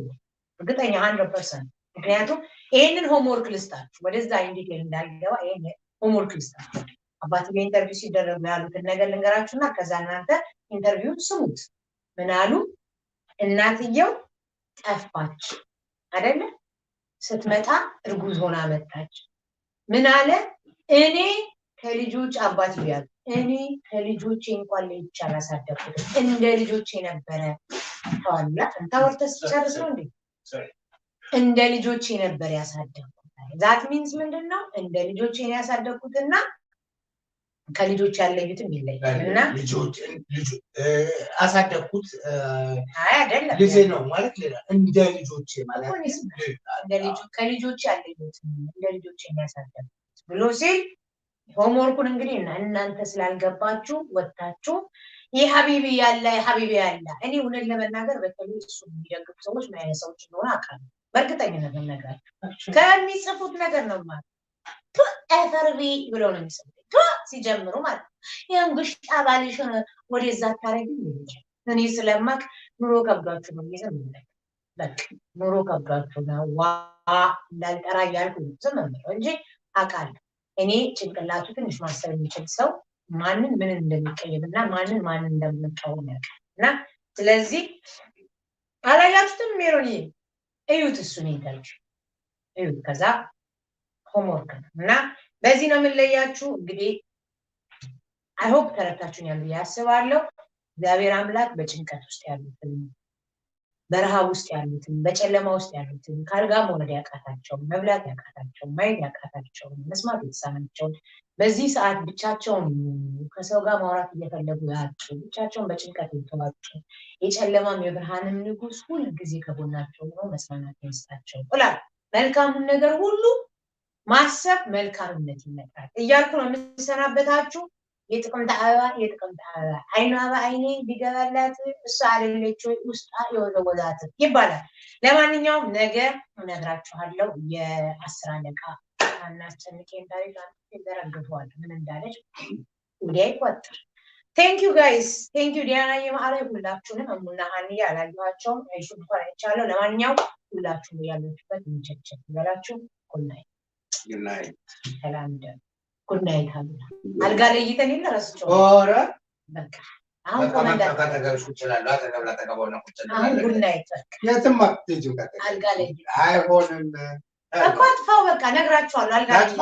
እርግጠኛ 100%። ምክንያቱም ይሄንን ሆምወርክ ልስጣችሁ ወደዛ ኢንዲኬት እንዳይገባ ይሄን ሆምወርክ ልስጣችሁ። አባቴ ኢንተርቪው ሲደረግ ያሉትን ነገር ልንገራችሁና ከዛ እናንተ ኢንተርቪው ስሙት። ምን አሉ? እናትየው ጠፋች አይደለ? ስትመጣ እርጉዝ ሆና መጣች። ምን አለ? እኔ ከልጆች አባት ይያል እኔ ከልጆቼ እንኳን ልጅ አላሳደኩት እንደ ልጆቼ ነበረ ታዋላ እንታወርተስ ጨርስ ነው እንዴ? እንደ ልጆቼ ነበር ያሳደኩት። ዛት ሚንስ ምንድነው? እንደ ልጆቼ ነው ያሳደኩትና ከልጆች ያለዩትም ይለያል እና ልጆች አሳደኩት አይደለም ልጅ ነው ማለት ሌላ እንደ ልጆቼ ማለት እንደ ልጆች ከልጆች ያለዩት እንደ ልጆች የሚያሳደኩት ብሎ ሲል ሆምወርኩን እንግዲህ እናንተ ስላልገባችሁ ወጣችሁ የሐቢቢ ያለ እኔ እውነት ለመናገር በተለይ እሱ የሚደግፉ ሰዎች ምን አይነት ሰዎች እንደሆነ አውቃለሁ በእርግጠኝነት ነግራችሁ ከሚጽፉት ነገር ነው ማለት ኤፈርቢ ብሎ ነው የሚጽፉት ሲጀምሩ ማለት የእንግሽ አባልሽ ወደዛ ታረጊ እኔ ስለማቅ ኑሮ ከብዷችሁ ነው የሚዘምረው በቃ ኑሮ ከብዷችሁ ነው ዋ እንዳልጠራ ያልኩ ዝም ብለው እንጂ አውቃለሁ እኔ ጭንቅላቱ ትንሽ ማሰብ የሚችል ሰው ማንን ምን እንደሚቀየምና ማንን እንደምንቃወም ያውቃልና ስለዚህ አላያችሁትም ሜሮኒ እዩት እሱን ይታልሽ እዩት ከዛ ሆምወርክ እና በዚህ ነው የምንለያችሁ እንግዲህ አይ ሆፕ ተረታችሁኛል ያስባለሁ እግዚአብሔር አምላክ በጭንቀት ውስጥ ያሉትን በረሃ ውስጥ ያሉትን በጨለማ ውስጥ ያሉትን ካልጋ መውረድ ያቃታቸው መብላት ያቃታቸው ማየት ያቃታቸው መስማት የተሳናቸው በዚህ ሰዓት ብቻቸውን ከሰው ጋር ማውራት እየፈለጉ ያጡ ብቻቸውን በጭንቀት የተዋጡ የጨለማም የብርሃንም ንጉስ ሁሉ ጊዜ ከጎናቸው ነው መስማናት ይስጣቸው ብሏል መልካሙን ነገር ሁሉ ማሰብ መልካምነት ይመጣል እያልኩ ነው የምሰናበታችሁ የጥቅምት አበባ አይኗ በአይኔ ቢገባላት እሷ አይደለች ውስጣ የወዘወዛት ይባላል ለማንኛውም ነገ እነግራችኋለሁ የ10 አለቃ አናስጨንቄን ታሪክ ይዘረግቷል ምን እንዳለች ወዲያ ይቆጥር Thank you guys thank you ዲያና የማዕረግ ሁላችሁንም እሙና ሀኒያ ያላየኋቸውም አይሹን ፈራቻለሁ ለማንኛውም ሁላችሁም ያላችሁበት እንቸቸት ይበላችሁ good night ሰላም ደም good night አልጋ ላይ ይተን ረስቸው ኦራ በቃ አሁን ኮመንት ከተገርሹ ይችላል አተገብላ ተገባውና ቁጭ አሁን good night የትም አትጁ ከተገ አልጋ ላይ አይሆንም አቋጥፋው በቃ ነግራችኋለሁ አልጋ ላይ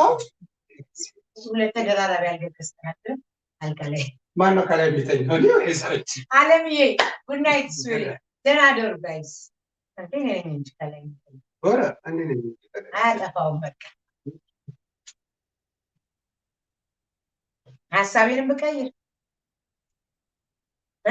ሁለት ተደራራቢ አልጋ ከስተናል አልጋ ላይ ማን ነው ከላይ የሚተኛው ነው እሰች አለምዬ good night sweetie ደህና ደሩ guys እንዴ ነኝ ከላይ ኦራ እንዴ ነኝ አያጠፋው በቃ ሐሳቤን ብቀይር